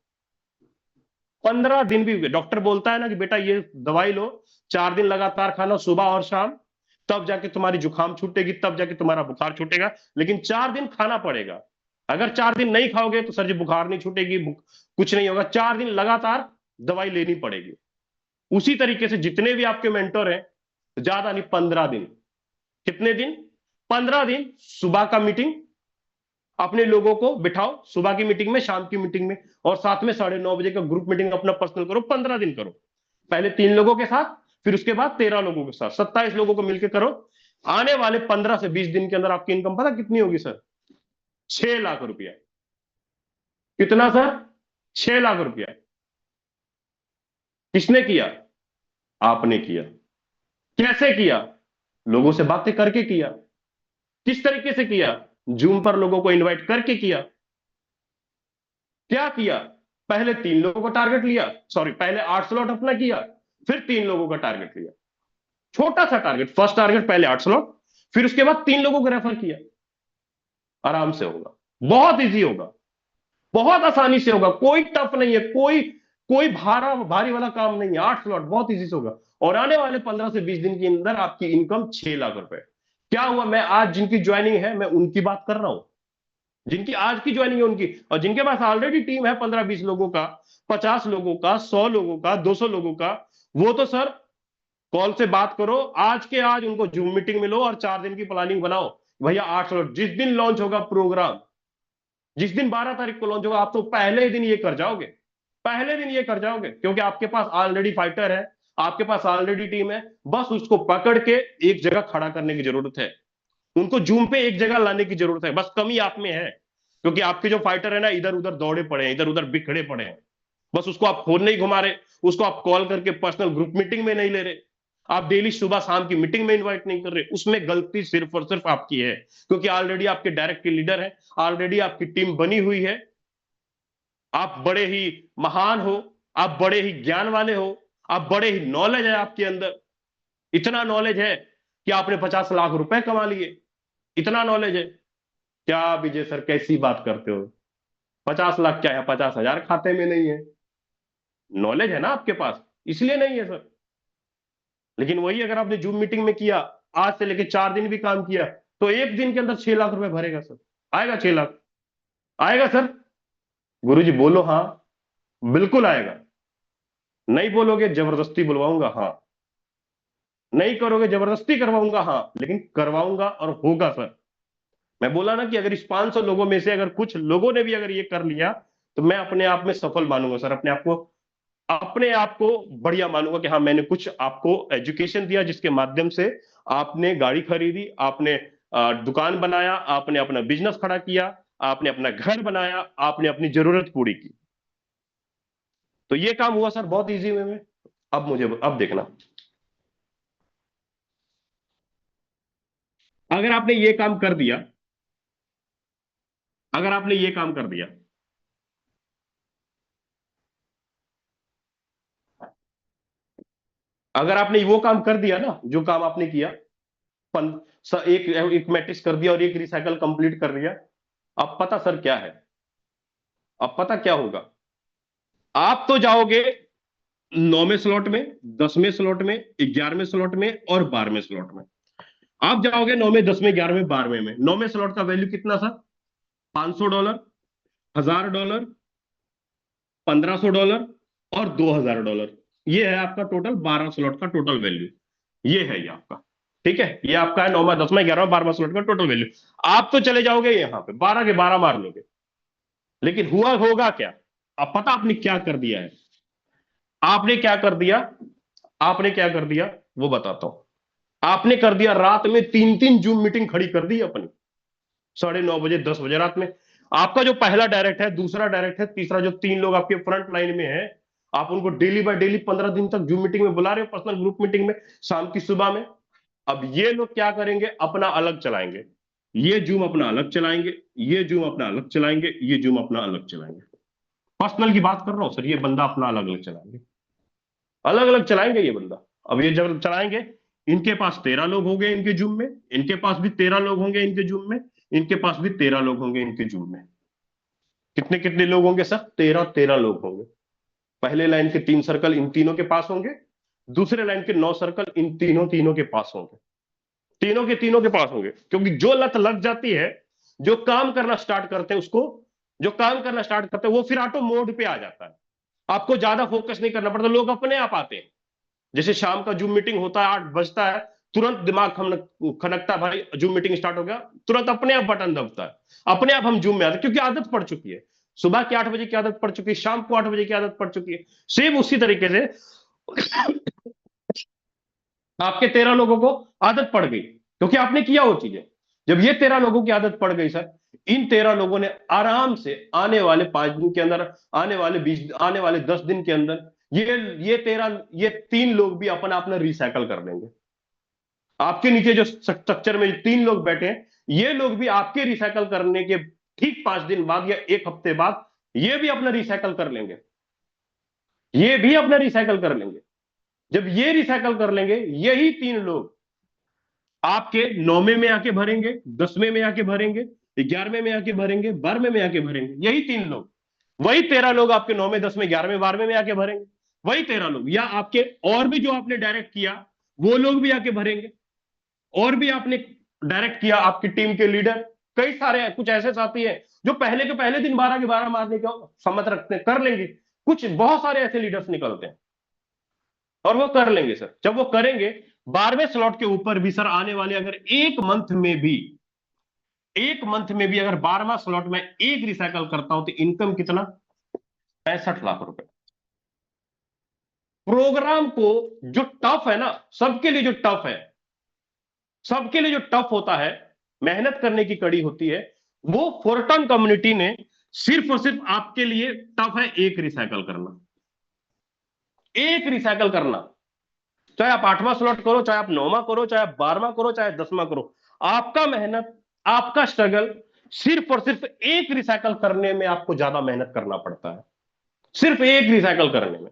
15 दिन भी डॉक्टर बोलता है ना कि बेटा ये दवाई लो, 4 दिन लगातार खाना सुबह और शाम, तब जाके तुम्हारी जुकाम छूटेगी, तब जाके तुम्हारा बुखार छूटेगा, लेकिन 4 दिन खाना पड़ेगा। अगर 4 दिन नहीं खाओगे तो सर जी बुखार नहीं छूटेगी, कुछ नहीं होगा। 4 दिन लगातार दवाई लेनी पड़ेगी। उसी तरीके से जितने भी आपके मेंटर हैं, ज्यादा नहीं 15 दिन। कितने दिन? 15 दिन। सुबह का मीटिंग, अपने लोगों को बिठाओ सुबह की मीटिंग में, शाम की मीटिंग में, और साथ में 9:30 बजे का ग्रुप मीटिंग अपना पर्सनल करो। 15 दिन करो, पहले 3 लोगों के साथ, फिर उसके बाद 13 लोगों के साथ, 27 लोगों को मिलकर करो। आने वाले 15 से 20 दिन के अंदर आपकी इनकम पता कितनी होगी सर? 6 लाख रुपया। कितना सर? 6 लाख रुपया। किसने किया? आपने किया। कैसे किया? लोगों से बातें करके किया। किस तरीके से किया? जूम पर लोगों को इनवाइट करके किया। क्या किया? पहले 3 लोगों को टारगेट लिया, सॉरी पहले 8 स्लॉट अपना किया, फिर 3 लोगों का टारगेट लिया। छोटा सा टारगेट, फर्स्ट टारगेट पहले 8 स्लॉट, फिर उसके बाद 3 लोगों को रेफर किया। आराम से होगा, बहुत इजी होगा, बहुत आसानी से होगा, कोई टफ नहीं है, कोई कोई भारी वाला काम नहीं है। 8 स्लॉट बहुत इजी से होगा। और आने वाले 15 से 20 दिन के अंदर आपकी इनकम 6 लाख रुपए। क्या हुआ, मैं आज जिनकी ज्वाइनिंग है मैं उनकी बात कर रहा हूं, जिनकी आज की ज्वाइनिंग है उनकी, और जिनके पास ऑलरेडी टीम है 15-20 लोगों का, 50 लोगों का, 100 लोगों का, 200 लोगों का, वो तो सर कॉल से बात करो आज के आज, उनको जूम मीटिंग में लो और 4 दिन की प्लानिंग बनाओ। भैया 8 स्लॉट, जिस दिन लॉन्च होगा प्रोग्राम, जिस दिन 12 तारीख को लॉन्च होगा, आप तो पहले ही दिन ये कर जाओगे, पहले दिन ये कर जाओगे, क्योंकि आपके पास ऑलरेडी फाइटर है, आपके पास ऑलरेडी टीम है। बस उसको पकड़ के एक जगह खड़ा करने की जरूरत है, उनको जूम पे एक जगह लाने की जरूरत है। बस कमी आप में है, क्योंकि आपके जो फाइटर है ना इधर उधर दौड़े पड़े हैं, इधर उधर बिखड़े पड़े हैं। बस उसको आप फोन नहीं घुमा रहे, उसको आप कॉल करके पर्सनल ग्रुप मीटिंग में नहीं ले रहे, आप डेली सुबह शाम की मीटिंग में इनवाइट नहीं कर रहे। उसमें गलती सिर्फ और सिर्फ आपकी है, क्योंकि ऑलरेडी आपके डायरेक्ट के लीडर है, ऑलरेडी आपकी टीम बनी हुई है, आप बड़े ही महान हो, आप बड़े ही ज्ञान वाले हो, आप बड़े ही नॉलेज है आपके अंदर। इतना नॉलेज है कि आपने 50 लाख रुपए कमा लिए, इतना नॉलेज है। क्या विजय सर कैसी बात करते हो? 50 लाख क्या है, 50,000 खाते में नहीं है। नॉलेज है ना आपके पास, इसलिए नहीं है सर। लेकिन वही अगर आपने जूम मीटिंग में किया, आज से लेके 4 दिन भी काम किया, तो एक दिन के अंदर 6 लाख रुपए भरेगा सर। आएगा 6 लाख? आएगा सर? गुरुजी बोलो हाँ। बिल्कुल आएगा। नहीं बोलोगे जबरदस्ती बुलवाऊंगा, हाँ। नहीं करोगे जबरदस्ती करवाऊंगा, हाँ, लेकिन करवाऊंगा और होगा सर। मैं बोला ना कि अगर इस 500 लोगों में से अगर कुछ लोगों ने भी अगर ये कर लिया, तो मैं अपने आप में सफल मानूंगा सर, अपने आप को बढ़िया मानूंगा कि हाँ, मैंने कुछ आपको एजुकेशन दिया जिसके माध्यम से आपने गाड़ी खरीदी, आपने दुकान बनाया, आपने अपना बिजनेस खड़ा किया, आपने अपना घर बनाया, आपने अपनी जरूरत पूरी की। तो ये काम हुआ सर बहुत इजी वे में। अब देखना, अगर आपने ये काम कर दिया, अगर आपने ये काम कर दिया, अगर आपने वो काम कर दिया ना जो काम आपने किया, एक मैट्रिक्स कर दिया और एक रिसाइकल कंप्लीट कर दिया, अब पता सर क्या है, अब पता क्या होगा। आप तो जाओगे 9वें स्लॉट में, 10वें स्लॉट में, 11वें स्लॉट में और 12वें स्लॉट में। आप जाओगे 9वें, 10वें, 11वें, 12वें में। 9वें स्लॉट का वैल्यू कितना था? $500, $1000, $1500 और $2000। ये है आपका टोटल 12 स्लॉट का टोटल वैल्यू। ये है ये आपका, ठीक है, ये आपका है 9वां, 10वां, 11वां, 12वां स्लॉट का टोटल वैल्यू। आप तो चले जाओगे यहां पे 12 के 12 मार लोगे, लेकिन हुआ होगा क्या? अब पता आपने क्या कर दिया है, आपने क्या कर दिया, आपने क्या कर दिया, वो बताता हूं। आपने कर दिया रात में 3-3 जूम मीटिंग खड़ी कर दी अपनी, 9:30 बजे, 10 बजे रात में। आपका जो पहला डायरेक्ट है, दूसरा डायरेक्ट है, तीसरा जो 3 लोग आपके फ्रंट लाइन में है, आप उनको डेली बाय डेली 15 दिन तक जूम मीटिंग में बुला रहे हो, पर्सनल ग्रुप मीटिंग में, शाम की, सुबह में। अब ये लोग क्या करेंगे, अपना अलग चलाएंगे, ये जूम अपना अलग चलाएंगे, ये जूम अपना अलग चलाएंगे, ये जूम अपना अलग चलाएंगे। पर्सनल की बात कर रहा हूं सर, ये बंदा अपना अलग अलग चलाएंगे, अलग अलग चलाएंगे ये बंदा। अब ये जब चलाएंगे, इनके पास 13 लोग होंगे इनके जूम में, इनके पास भी 13 लोग होंगे इनके जूम में, इनके पास भी 13 लोग होंगे इनके जूम में। कितने कितने लोग होंगे सर? 13-13 लोग होंगे। पहले लाइन के 3 सर्कल इन तीनों के पास होंगे, दूसरे लाइन के 9 सर्कल इन तीनों तीनों के पास होंगे, तीनों के तीनों के पास होंगे। क्योंकि जो लत लग जाती है, जो काम करना स्टार्ट करते हैं उसको, जो काम करना स्टार्ट करते हैं वो फिर ऑटो मोड पे आ जाता है। आपको ज्यादा फोकस नहीं करना पड़ता, लोग अपने आप आते हैं। जैसे शाम का जूम मीटिंग होता है, 8 बजता है, तुरंत दिमाग खनकता है, भाई जूम मीटिंग स्टार्ट हो गया, तुरंत अपने आप बटन दबता है, अपने आप हम जूम में आते हैं, क्योंकि आदत पड़ चुकी है। सुबह के 8 बजे की आदत पड़ चुकी है, शाम को 8 बजे की आदत पड़ चुकी है। सेम उसी तरीके से आपके 13 लोगों को आदत पड़ गई, क्योंकि आपने किया वो चीजें। जब ये 13 लोगों की आदत पड़ गई सर, इन 13 लोगों ने आराम से आने वाले 5 दिन के अंदर, आने वाले 10 दिन के अंदर, ये 3 लोग भी अपना अपना रिसाइकल कर लेंगे। आपके नीचे जो स्ट्रक्चर में 3 लोग बैठे हैं, ये लोग भी आपके रिसाइकल करने के ठीक 5 दिन बाद या 1 हफ्ते बाद, ये भी अपना रिसाइकल कर लेंगे, ये भी अपना रिसाइकल कर लेंगे। जब ये रिसाइकल कर लेंगे, यही 3 लोग आपके 9वें में आके भरेंगे, 10वें में आके भरेंगे, 11वें में आके भरेंगे, 12वें में आके भरेंगे। यही 3 लोग, वही 13 लोग आपके 9वें, 10वें, 11वें, 12वें में आके भरेंगे। वही 13 लोग, या आपके और भी जो आपने डायरेक्ट किया, वो लोग भी आके भरेंगे। और भी आपने डायरेक्ट किया, आपकी टीम के लीडर कई सारे हैं, कुछ ऐसे साथी हैं जो पहले के पहले दिन 12 के 12 मारने का सम्मत रखते हैं, कर लेंगे। कुछ बहुत सारे ऐसे लीडर्स निकलते हैं और वो कर लेंगे सर। जब वो करेंगे, 12वें स्लॉट के ऊपर भी सर, आने वाले अगर एक मंथ में भी अगर 12वां स्लॉट में एक रिसाइकल करता हूं, तो इनकम कितना? 65 लाख रुपए। प्रोग्राम को जो टफ है ना, सबके लिए जो टफ है, सबके लिए जो टफ होता है, मेहनत करने की कड़ी होती है, वो फोर्टन कम्युनिटी ने सिर्फ और सिर्फ आपके लिए टफ है एक रिसाइकल करना, एक रिसाइकल करना। चाहे आप 8वां स्लॉट करो, चाहे आप 9वां करो, चाहे आप 12वां करो, चाहे 10वां करो, आपका मेहनत, आपका स्ट्रगल सिर्फ और सिर्फ एक रिसाइकल करने में आपको ज्यादा मेहनत करना पड़ता है, सिर्फ एक रिसाइकल करने में।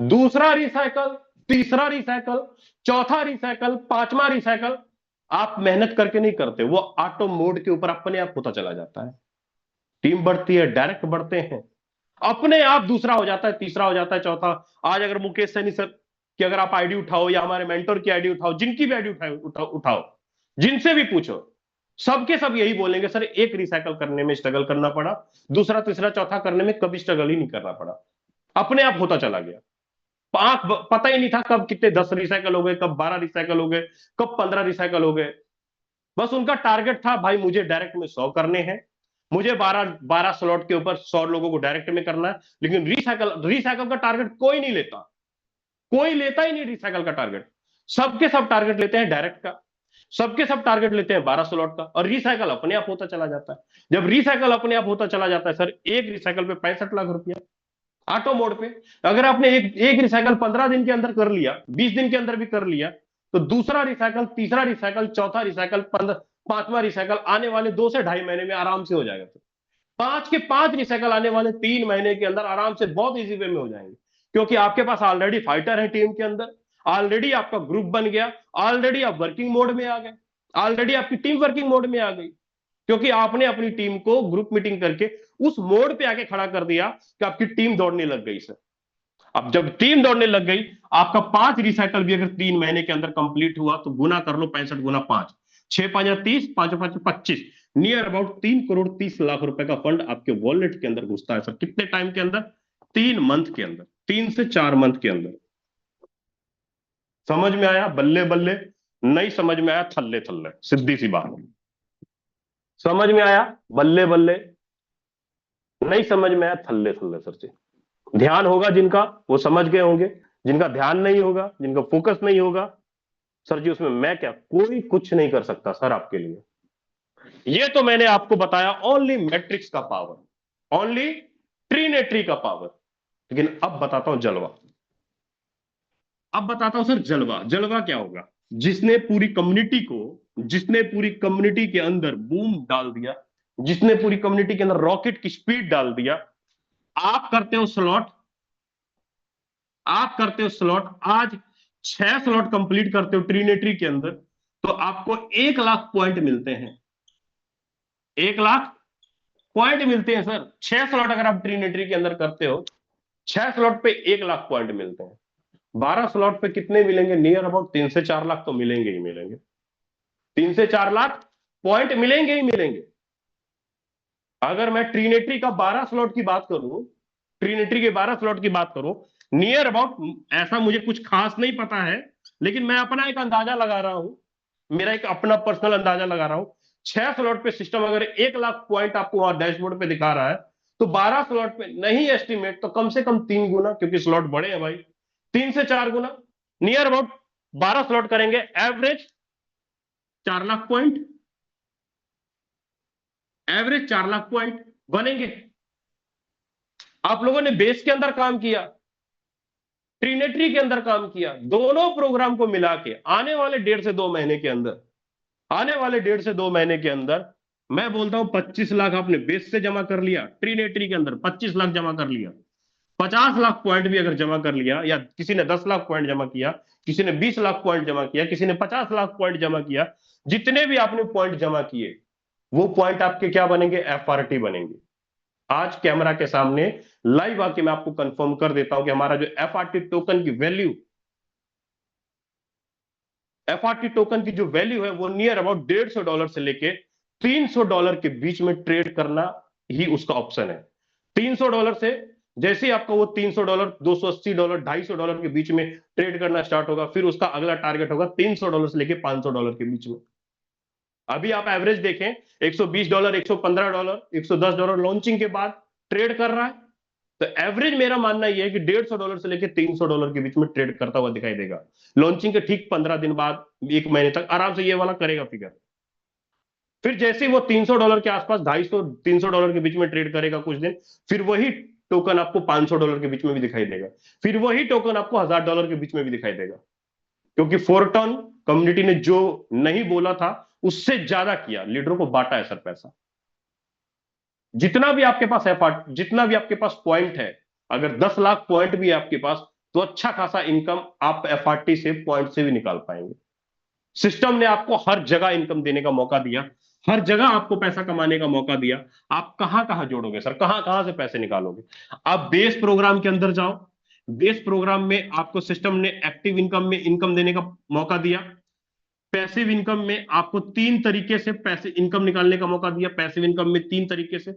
दूसरा रिसाइकल, तीसरा रिसाइकल, चौथा रिसाइकल, 5वां रिसाइकल आप मेहनत करके नहीं करते, वो ऑटो मोड के ऊपर अपने आप होता चला जाता है। टीम बढ़ती है, डायरेक्ट बढ़ते हैं, अपने आप दूसरा हो जाता है, तीसरा हो जाता है, चौथा। आज अगर मुकेश सैनी सर की अगर आप आईडी उठाओ, या हमारे मेंटर की आईडी उठाओ, जिनकी भी आईडी उठाओ, जिनसे भी पूछो, सबके सब यही बोलेंगे सर एक रिसाइकल करने में स्ट्रगल करना पड़ा, दूसरा तीसरा चौथा करने में कभी स्ट्रगल ही नहीं करना पड़ा, अपने आप होता चला गया। पता ही नहीं था कब कितने 10 रिसाइकल हो गए, कब 12 रिसाइकल हो गए, कब 15 रिसाइकल हो गए। बस उनका टारगेट था भाई मुझे डायरेक्ट में 100 करने हैं, मुझे 12 स्लॉट के ऊपर 100 लोगों को डायरेक्ट में करना है। लेकिन रिसाइकल रिसाइकल का टारगेट कोई नहीं लेता, कोई लेता ही नहीं रिसाइकल का टारगेट। सबके सब टारगेट लेते हैं डायरेक्ट का, सबके सब टारगेट लेते हैं 12 स्लॉट का, और रिसाइकल अपने आप होता चला जाता है। जब रिसाइकल अपने आप होता चला जाता है सर, एक रिसाइकल पे 65 लाख रुपया ऑटो मोड पे। अगर आपने एक एक रिसाइकल 15 दिन के अंदर कर लिया, 20 दिन के अंदर भी कर लिया, तो दूसरा रिसाइकल, तीसरा रिसाइकल, चौथा रिसाइकल, पांचवा रिसाइकल आने वाले 2 से ढाई महीने में आराम से हो जाएगा। तो 5 के 5 रिसाइकल आने वाले 3 महीने के अंदर आराम से बहुत इजी वे में हो जाएंगे, क्योंकि आपके पास ऑलरेडी फाइटर है टीम के अंदर, ऑलरेडी आपका ग्रुप बन गया, ऑलरेडी आप वर्किंग मोड में आ गए, ऑलरेडी आपकी टीम वर्किंग मोड में आ गई, क्योंकि आपने अपनी टीम को ग्रुप मीटिंग करके उस मोड पे आके खड़ा कर दिया कि आपकी टीम दौड़ने लग गई सर। अब जब टीम दौड़ने लग गई, आपका 5 रिसाइकल भी अगर 3 महीने के अंदर कंप्लीट हुआ तो गुना कर लो, 65 गुना 5, 6 5 30, 5 5 25, नियर अबाउट 3 करोड़ 30 लाख रुपए का फंड आपके वॉलेट के अंदर घुसता है सर। कितने टाइम के अंदर? 3 मंथ के अंदर, 3 से 4 मंथ के अंदर। समझ में आया? बल्ले बल्ले। नहीं समझ में आया? थल्ले थल्ले, सीधी सी बात। समझ में आया? बल्ले बल्ले। नहीं समझ में आया? थल्ले थल्ले सर जी। ध्यान होगा जिनका वो समझ गए होंगे, जिनका ध्यान नहीं होगा, जिनका फोकस नहीं होगा, सर जी उसमें मैं क्या, कोई कुछ नहीं कर सकता सर आपके लिए। ये तो मैंने आपको बताया ओनली मैट्रिक्स का पावर, ओनली ट्रीनेट्री का पावर। लेकिन अब बताता हूं जलवा। अब बताता हूं सर जलवा। जलवा क्या होगा? जिसने पूरी कम्युनिटी के अंदर बूम डाल दिया, जिसने पूरी कम्युनिटी के अंदर रॉकेट की स्पीड डाल दिया। आप करते हो स्लॉट, आप करते हो स्लॉट, आज 6 स्लॉट कंप्लीट करते हो ट्रीनेट्री के अंदर, तो आपको 1 लाख पॉइंट मिलते हैं। 1 लाख पॉइंट मिलते हैं सर। 6 स्लॉट अगर आप ट्रीनेट्री के अंदर करते हो, 6 स्लॉट पे 1 लाख पॉइंट मिलते हैं। 12 स्लॉट पे कितने मिलेंगे? नियर अबाउट 3 से 4 लाख तो मिलेंगे ही मिलेंगे। 3 से 4 लाख पॉइंट मिलेंगे ही मिलेंगे। अगर मैं ट्रीनेट्री का 12 स्लॉट की बात करूं, ट्रीनेट्री के 12 स्लॉट की बात करूं, नियर अबाउट, ऐसा मुझे कुछ खास नहीं पता है, लेकिन मैं अपना एक अंदाजा लगा रहा हूं, मेरा एक अपना पर्सनल अंदाजा लगा रहा हूं। 6 स्लॉट पे सिस्टम अगर 1 लाख पॉइंट आपको वहां डैशबोर्ड पे दिखा रहा है, तो 12 स्लॉट पे नहीं एस्टिमेट तो कम से कम 3 गुना, क्योंकि स्लॉट बड़े हैं भाई, 3 से 4 गुना, नियर अबाउट 12 स्लॉट करेंगे, average 4 lakh point, average 4 lakh point बनेंगे। आप लोगों ने बेस के अंदर काम किया, ट्रिनेट्री के अंदर काम किया, दोनों प्रोग्राम को मिला के आने वाले 1.5 से 2 महीने के अंदर, आने वाले 1.5 से 2 महीने के अंदर, मैं बोलता हूं 25 लाख आपने बेस से जमा कर लिया, ट्रिनेट्री के अंदर 25 लाख जमा कर लिया, 50 लाख पॉइंट भी अगर जमा कर लिया, या किसी ने 10 लाख पॉइंट जमा किया, किसी ने 20 लाख पॉइंट जमा किया, किसी ने 50 लाख पॉइंट जमा किया, जितने भी आपने पॉइंट जमा किए, वो पॉइंट आपके क्या बनेंगे? एफआरटी बनेंगे। आज कैमरा के सामने लाइव आके मैं आपको कंफर्म कर देता हूं कि हमारा जो एफआरटी टोकन की वैल्यू, एफआरटी टोकन की जो वैल्यू है वो नियर अबाउट $150 से लेके $300 के बीच में ट्रेड करना ही उसका ऑप्शन है। $300 से जैसे ही आपका वो $300, $280, $250 के बीच में ट्रेड करना स्टार्ट होगा, फिर उसका अगला टारगेट होगा $300 से लेके $500 के बीच में। अभी आप एवरेज देखें, $120, $115, $110 लॉन्चिंग के बाद ट्रेड कर रहा है। तो एवरेज मेरा मानना यह है कि $150 से लेकर $300 के बीच में ट्रेड करता हुआ दिखाई देगा। लॉन्चिंग के ठीक 15 दिन बाद, 1 महीने तक आराम से ये वाला करेगा फिगर। फिर जैसे ही वो $300 के आसपास, 250 $300 के बीच में ट्रेड करेगा कुछ दिन, फिर वही टोकन आपको $500 के बीच में भी दिखाई देगा, फिर वही टोकन आपको $1000 के बीच में भी दिखाई देगा, क्योंकि फोरटॉन कम्युनिटी ने जो नहीं बोला था उससे ज्यादा किया, लीडरों को बांटा है सर पैसा। जितना भी आपके पास एफर्ट, जितना भी आपके पास पॉइंट है, अगर 10 लाख पॉइंट भी है आपके पास, तो अच्छा खासा इनकम आप एफआरटी से, पॉइंट से भी निकाल पाएंगे। सिस्टम ने आपको हर जगह इनकम देने का मौका दिया, हर जगह आपको पैसा कमाने का मौका दिया। आप कहां कहां जोड़ोगे सर, कहां कहां से पैसे निकालोगे? आप बेस प्रोग्राम के अंदर जाओ, बेस प्रोग्राम में आपको सिस्टम ने एक्टिव इनकम में इनकम देने का मौका दिया। पैसिव इनकम में आपको 3 तरीके से पैसे इनकम निकालने का मौका दिया, पैसिव इनकम में 3 तरीके से,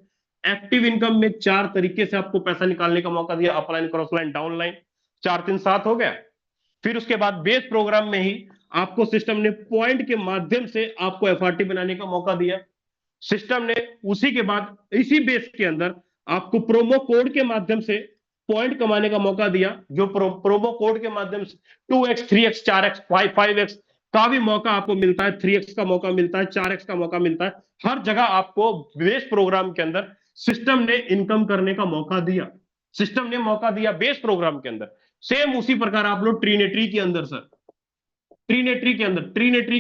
एक्टिव इनकम में 4 तरीके से आपको पैसा निकालने का मौका दिया, upline, cross line, down line, 4 3 7 हो गया। फिर उसके बाद बेस प्रोग्राम में ही आपको सिस्टम ने पॉइंट के माध्यम से आपको एफआरटी बनाने का मौका दिया। सिस्टम ने उसी के बाद इसी बेस के अंदर आपको प्रोमो कोड के माध्यम से पॉइंट कमाने का मौका दिया, जो प्रोमो कोड के माध्यम से 2x 3x 4x 5x का भी मौका आपको मिलता है, 3x का मौका मिलता है, 4x का मौका मिलता है। हर जगह आपको बेस प्रोग्राम के अंदर सिस्टम ने इनकम करने का मौका दिया, सिस्टम ने मौका दिया बेस प्रोग्राम के अंदर। सेम उसी प्रकार आप लोग ट्रीनेट्री के अंदर सर, ट्रीनेट्री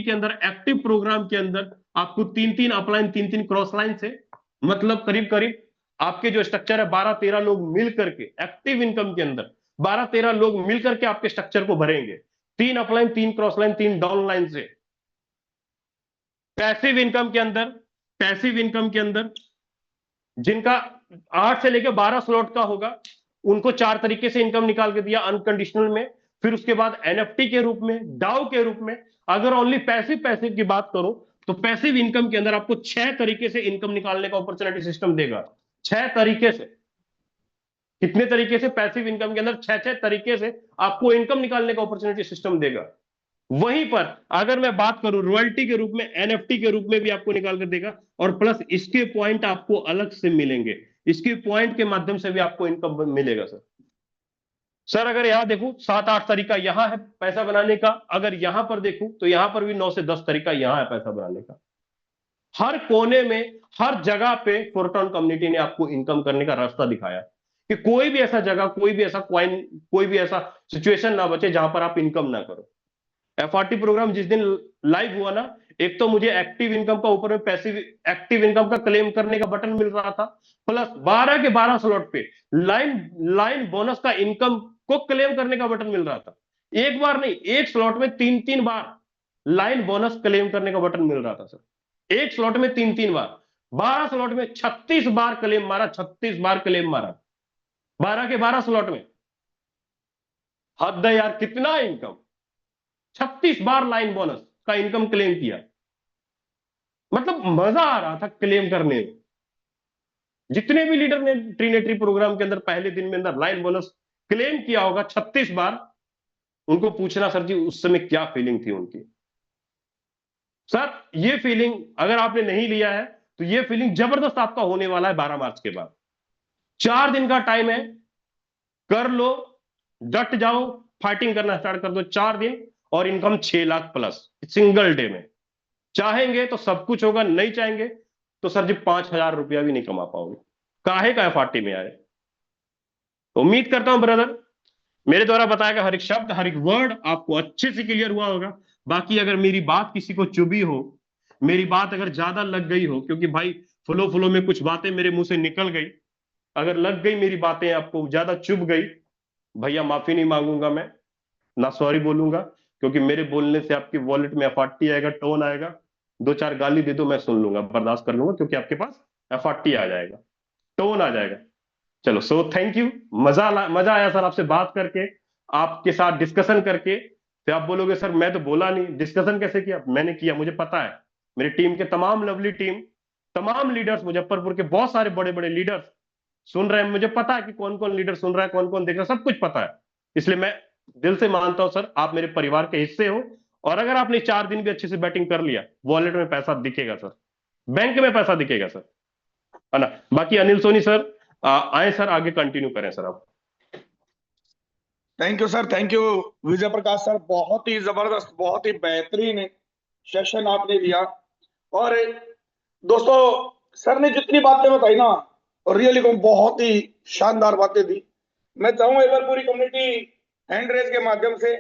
के अंदर एक्टिव प्रोग्राम के अंदर आपको 3 3 अपलाइन 3 3 क्रॉस लाइन से, मतलब करीब करीब आपके जो स्ट्रक्चर है 12 13 लोग मिल करके एक्टिव इनकम के अंदर 12 13 लोग मिल करके आपके स्ट्रक्चर को भरेंगे, 3 upline 3 cross line 3 down line से। पैसिव इनकम के अंदर, पैसिव इनकम के अंदर जिनका 8 से लेकर 12 स्लॉट का होगा उनको 4 तरीके से इनकम निकाल के दिया अनकंडीशनल में। फिर उसके बाद एनएफटी के रूप में, डाउ के रूप में। अगर ओनली पैसिव पैसिव की बात करो तो पैसिव इनकम के अंदर आपको 6 तरीके से इनकम निकालने का अपॉर्चुनिटी सिस्टम देगा, 6 तरीके से। कितने तरीके से? पैसिव इनकम के अंदर 6 तरीके से आपको इनकम निकालने का अपॉर्चुनिटी सिस्टम देगा। वहीं पर अगर मैं बात करूं रॉयल्टी के रूप में, एनएफटी के रूप में भी आपको निकाल कर देगा, और प्लस इसके पॉइंट आपको अलग से मिलेंगे, इसके पॉइंट के माध्यम से भी आपको इनकम मिलेगा सर। अगर यहां देखूं 7 8 तरीका यहां है पैसा बनाने का, अगर यहां पर देखूं तो यहां पर भी 9 से 10 तरीका यहां है पैसा बनाने का। हर कोने में, हर जगह पे फोरटॉन कम्युनिटी ने आपको इनकम करने का रास्ता दिखाया कि कोई भी ऐसा जगह, कोई भी ऐसा कॉइन, कोई भी ऐसा सिचुएशन ना बचे जहां पर आप इनकम ना करो। एफआरटी प्रोग्राम जिस दिन लाइव हुआ ना, एक तो मुझे एक्टिव इनकम का ऊपर में पैसिव एक्टिव इनकम का क्लेम करने का बटन मिल रहा था, प्लस 12 के 12 स्लॉट पे लाइन बोनस का इनकम को क्लेम करने का बटन मिल रहा था। एक बार नहीं, एक स्लॉट में 3 3 बार लाइन बोनस क्लेम करने का बटन मिल रहा था सर। एक स्लॉट में 3 3 बार, 12 स्लॉट में 36 बार क्लेम मारा, 36 बार क्लेम मारा 12 के 12 स्लॉट में। हद है यार, कितना इनकम! 36 बार लाइन बोनस का इनकम क्लेम किया, मतलब मजा आ रहा था क्लेम करने में। जितने भी लीडर ने ट्रीनेट्री प्रोग्राम के अंदर पहले दिन में अंदर लाइन बोनस क्लेम किया होगा 36 बार, उनको पूछना सर जी उस समय क्या फीलिंग थी उनकी। सर ये फीलिंग अगर आपने नहीं लिया है तो ये फीलिंग जबरदस्त आपका होने वाला है 12 मार्च के बाद। 4 दिन का टाइम है, कर लो, डट जाओ, फाइटिंग करना स्टार्ट कर दो। 4 दिन और income 6 lakh plus single day में। चाहेंगे तो सब कुछ होगा, नहीं चाहेंगे तो सर जी 5,000 रुपया भी नहीं कमा पाओगे। काहे का एफआरटी में आए। उम्मीद करता हूं ब्रदर मेरे द्वारा बताया गया हर एक शब्द, हर एक वर्ड आपको अच्छे से क्लियर हुआ होगा। बाकी अगर मेरी बात किसी को चुभी हो, मेरी बात अगर ज्यादा लग गई हो, क्योंकि भाई फ्लो फ्लो में कुछ बातें मेरे मुंह से निकल गई, अगर लग गई मेरी बातें, आपको ज्यादा चुभ गई, भैया माफी नहीं मांगूंगा मैं, ना सॉरी बोलूंगा, क्योंकि मेरे बोलने से आपकी वॉलेट में एफआरटी आएगा, टोन आएगा। 2 4 गाली दे दो मैं सुन लूंगा, बर्दाश्त कर लूंगा, क्योंकि आपके पास एफआरटी आ जाएगा, टोन आ जाएगा। चलो, सो थैंक यू। मजा आया सर आपसे बात करके, आपके साथ डिस्कशन करके। फिर आप बोलोगे सर मैं तो बोला नहीं, डिस्कशन कैसे किया? मैंने किया, मुझे पता है। मेरी टीम के तमाम लवली टीम, तमाम लीडर्स, मुजफ्फरपुर के बहुत सारे बड़े बड़े लीडर्स सुन रहे हैं। मुझे पता है कि कौन कौन लीडर सुन रहा है, कौन कौन देख रहा है, सब कुछ पता है। इसलिए मैं दिल से मानता हूं सर आप मेरे परिवार के हिस्से हो, और अगर आपने 4 दिन भी अच्छे से बैटिंग कर लिया, वॉलेट में पैसा दिखेगा सर, बैंक में पैसा दिखेगा सर, है ना। बाकी अनिल सोनी सर आए सर, आगे कंटिन्यू करें सर आप। Thank you sir, thank you Vijay Prakash sir, बहुत ही जबरदस्त, बहुत ही बेहतरीन सेशन आपने दिया। और दोस्तों सर ने जितनी बातें बताई ना, और रियली बहुत ही शानदार बातें दी। मैं चाहूंगा एक बार पूरी कम्युनिटी हैंड रेज के माध्यम से,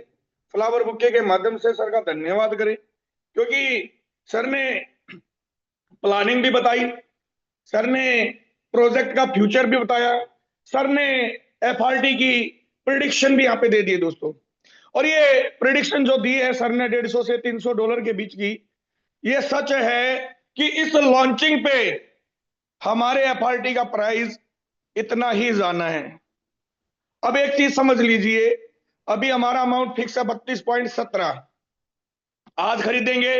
फ्लावर बुके के माध्यम से सर का धन्यवाद करें, क्योंकि सर ने प्लानिंग भी बताई, सर ने प्रोजेक्ट का फ्यूचर भी बताया, सर ने एफआरटी की प्रिडिक्शन भी यहाँ पे दे दी है दोस्तों। और ये प्रिडिक्शन जो दी है सर ने $150 से $300 के बीच की, ये सच है कि इस लॉन्चिंग पे हमारे एफआरटी का प्राइस इतना ही जाना है। अब एक चीज समझ लीजिए, अभी हमारा अमाउंट फिक्स है 32.17, आज खरीदेंगे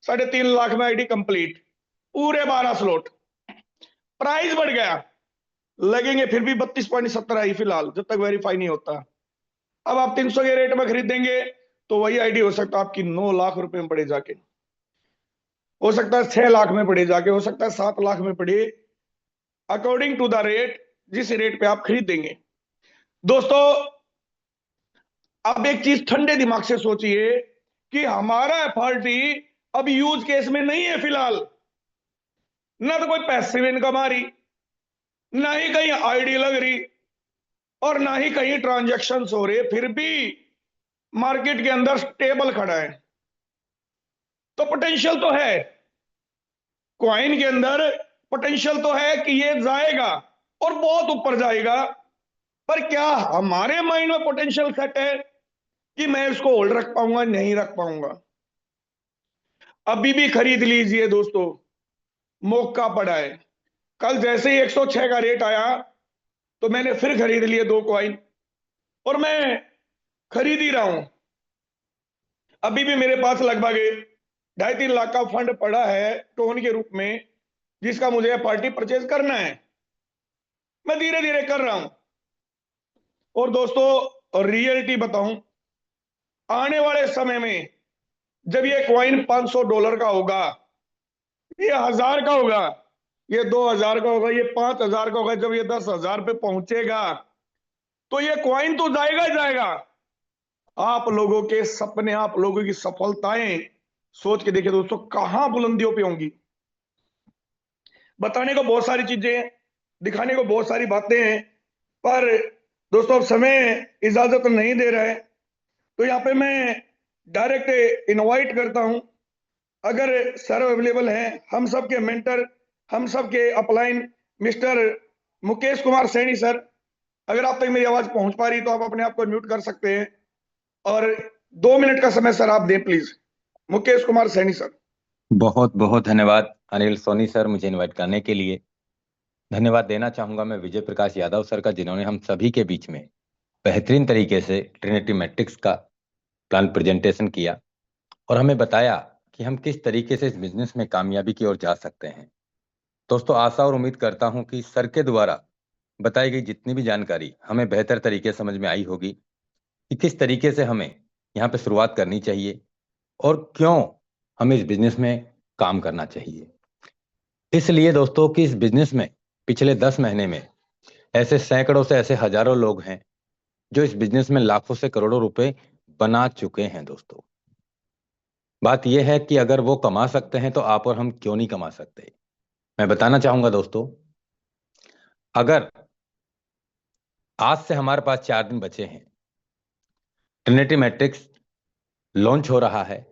3.5 लाख में आईडी कंप्लीट, पूरे 12 स्लॉट। प्राइस बढ़ गया, लगेंगे फिर भी 32.70 आई फिलहाल, जब तक वेरीफाई नहीं होता। अब आप 300 के रेट में खरीदेंगे तो वही आईडी हो सकता है आपकी 9 लाख रुपए में पड़े जाके, हो सकता है 6 लाख में पड़े जाके, हो सकता है 7 लाख में पड़े, अकॉर्डिंग टू द रेट, जिस रेट पे आप खरीदेंगे। दोस्तों, अब एक चीज ठंडे दिमाग से सोचिए कि हमारा एफआरटी अब यूज केस में नहीं है फिलहाल, ना तो कोई पैसिव इनकम आ रही, ना ही कहीं आईडी लग रही, और ना ही कहीं ट्रांजैक्शन हो रहे, फिर भी मार्केट के अंदर स्टेबल खड़ा है। तो पोटेंशियल तो है, कॉइन के अंदर पोटेंशियल तो है कि ये जाएगा और बहुत ऊपर जाएगा, पर क्या हमारे माइंड में पोटेंशियल सेट है कि मैं इसको होल्ड रख पाऊंगा, नहीं रख पाऊंगा? अभी भी खरीद लीजिए दोस्तों, मौका पड़ा है। कल जैसे ही 106 का रेट आया तो मैंने फिर खरीद लिए 2 कॉइन, और मैं खरीद ही रहा हूं। अभी भी मेरे पास लगभग 2.5-3 लाख का फंड पड़ा है टोन के रूप में, जिसका मुझे पार्टी परचेज करना है। मैं धीरे धीरे कर रहा हूं। और दोस्तों, रियलिटी बताऊं, आने वाले समय में जब ये कॉइन $500 का होगा, ये 1000 का होगा, ये 2000 का होगा, ये 5000 का होगा, जब ये 10,000 पे पहुंचेगा तो ये कॉइन तो जाएगा ही जाएगा। आप लोगों के सपने, आप लोगों की सफलताएं सोच के देखिए दोस्तों, कहां बुलंदियों पे होंगी। बताने को बहुत सारी चीजें हैं, दिखाने को बहुत सारी बातें हैं, पर दोस्तों अब समय इजाजत नहीं दे रहा है, तो यहाँ पे मैं डायरेक्ट इनवाइट करता हूं, अगर सर अवेलेबल हैं, हम सब के मेंटर, हम सब के upline mister Mukesh Kumar Saini sir, अगर आप तक मेरी आवाज पहुंच पा रही तो आप अपने आप को म्यूट कर सकते हैं, और 2 मिनट का समय सर आप दें प्लीज। मुकेश कुमार सैनी सर। बहुत बहुत धन्यवाद अनिल सोनी सर, मुझे इनवाइट करने के लिए। धन्यवाद देना चाहूंगा मैं विजय प्रकाश यादव सर का, जिन्होंने हम सभी के बीच में बेहतरीन तरीके से ट्रिनिटी मैट्रिक्स का प्लान प्रेजेंटेशन किया और हमें बताया कि हम किस तरीके से इस बिजनेस में कामयाबी की ओर जा सकते हैं। दोस्तों, आशा और उम्मीद करता हूं कि सर के द्वारा बताई गई जितनी भी जानकारी हमें बेहतर तरीके से समझ में आई होगी कि किस तरीके से हमें यहाँ पे शुरुआत करनी चाहिए और क्यों हमें इस बिजनेस में काम करना चाहिए। इसलिए दोस्तों कि इस बिजनेस में पिछले 10 महीने में ऐसे सैकड़ों से ऐसे हजारों लोग हैं जो इस बिजनेस में लाखों से करोड़ों रुपए बना चुके हैं। दोस्तों, बात यह है कि अगर वो कमा सकते हैं तो आप और हम क्यों नहीं कमा सकते। मैं बताना चाहूंगा दोस्तों, अगर आज से हमारे पास 4 दिन बचे हैं, ट्रिनिटी मैट्रिक्स लॉन्च हो रहा है,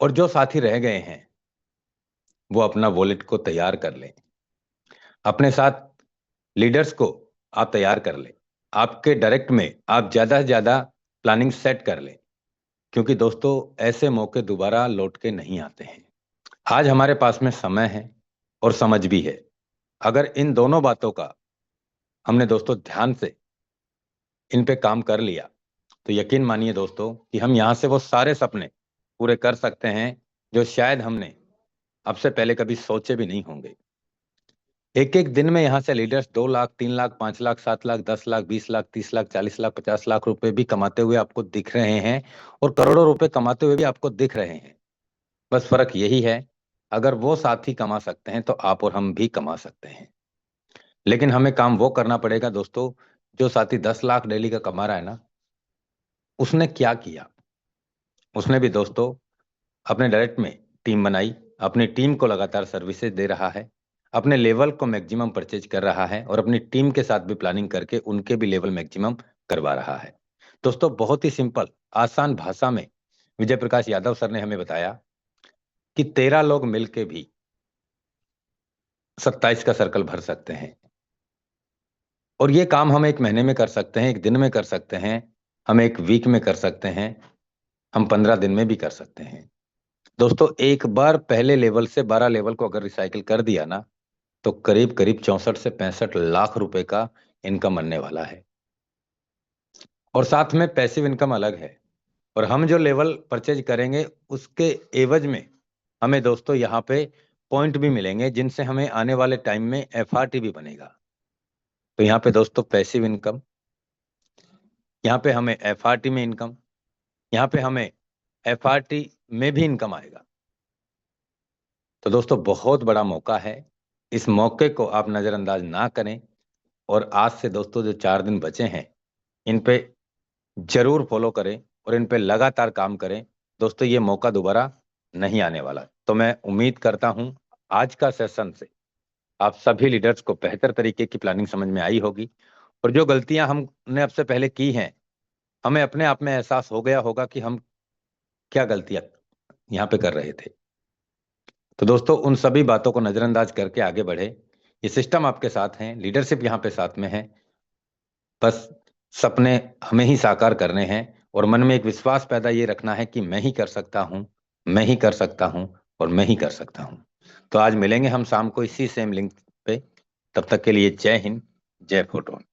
और जो साथी रह गए हैं वो अपना वॉलेट को तैयार कर लें, अपने साथ लीडर्स को आप तैयार कर लें, आपके डायरेक्ट में आप ज्यादा से ज्यादा प्लानिंग सेट कर लें, क्योंकि दोस्तों ऐसे मौके दोबारा लौट के नहीं आते हैं। आज हमारे पास में समय है और समझ भी है। अगर इन दोनों बातों का हमने दोस्तों ध्यान से इन पे काम कर लिया तो यकीन मानिए दोस्तों कि हम यहाँ से वो सारे सपने पूरे कर सकते हैं जो शायद हमने अब से पहले कभी सोचे भी नहीं होंगे। एक एक दिन में यहाँ से लीडर्स 2 लाख, 3 लाख, 5 लाख, 7 लाख, 10 लाख, 20 लाख, 30 लाख, 40 लाख, 50 लाख रुपए भी कमाते हुए आपको दिख रहे हैं, और करोड़ों रुपए कमाते हुए भी आपको दिख रहे हैं। बस फर्क यही है, अगर वो साथी कमा सकते हैं तो आप और हम भी कमा सकते हैं। लेकिन हमें काम वो करना पड़ेगा दोस्तों, जो साथी 10 लाख डेली का कमा रहा है ना, उसने क्या किया। उसने भी दोस्तों अपने डायरेक्ट में टीम बनाई, अपनी टीम को लगातार सर्विसेज दे रहा है, अपने लेवल को मैक्सिमम परचेज कर रहा है, और अपनी टीम के साथ भी प्लानिंग करके उनके भी लेवल मैक्सिमम करवा रहा है। दोस्तों, बहुत ही सिंपल आसान भाषा में विजय प्रकाश यादव सर ने हमें बताया कि 13 लोग मिलके भी 27 का सर्कल भर सकते हैं, और ये काम हम 1 महीने में कर सकते हैं, 1 दिन में कर सकते हैं, हम 1 वीक में कर सकते हैं, हम 15 दिन में भी कर सकते हैं। दोस्तों, एक बार पहले लेवल से 12 लेवल को अगर रिसाइकिल कर दिया ना, तो करीब करीब 64 से 65 लाख रुपए का इनकम बनने वाला है। और साथ में पैसिव इनकम अलग है। और हम जो लेवल परचेज करेंगे उसके एवज में हमें दोस्तों यहाँ पे पॉइंट भी मिलेंगे, जिनसे हमें आने वाले टाइम में FRT भी बनेगा। तो यहाँ पे दोस्तों पैसिव इनकम, यहाँ पे हमें FRT में इनकम, यहाँ पे हमें FRT में भी इनकम आएगा। तो दोस्तों बहुत बड़ा मौका है, इस मौके को आप नजरअंदाज ना करें और आज से दोस्तों जो 4 दिन बचे हैं इन पे जरूर फॉलो करें और इन पे लगातार काम करें। दोस्तों ये मौका दोबारा नहीं आने वाला। तो मैं उम्मीद करता हूं आज का सेशन से आप सभी लीडर्स को बेहतर तरीके की प्लानिंग समझ में आई होगी, और जो गलतियां हमने अब से पहले की हैं हमें अपने आप में एहसास हो गया होगा कि हम क्या गलतियां यहाँ पे कर रहे थे। तो दोस्तों उन सभी बातों को नजरअंदाज करके आगे बढ़े। ये सिस्टम आपके साथ है, लीडरशिप यहाँ पे साथ में है, बस सपने हमें ही साकार करने हैं और मन में एक विश्वास पैदा ये रखना है कि मैं ही कर सकता हूं, मैं ही कर सकता हूं और मैं ही कर सकता हूं। तो आज मिलेंगे हम शाम को इसी सेम लिंक पे। तब तक के लिए जय हिंद, जय फोटोन।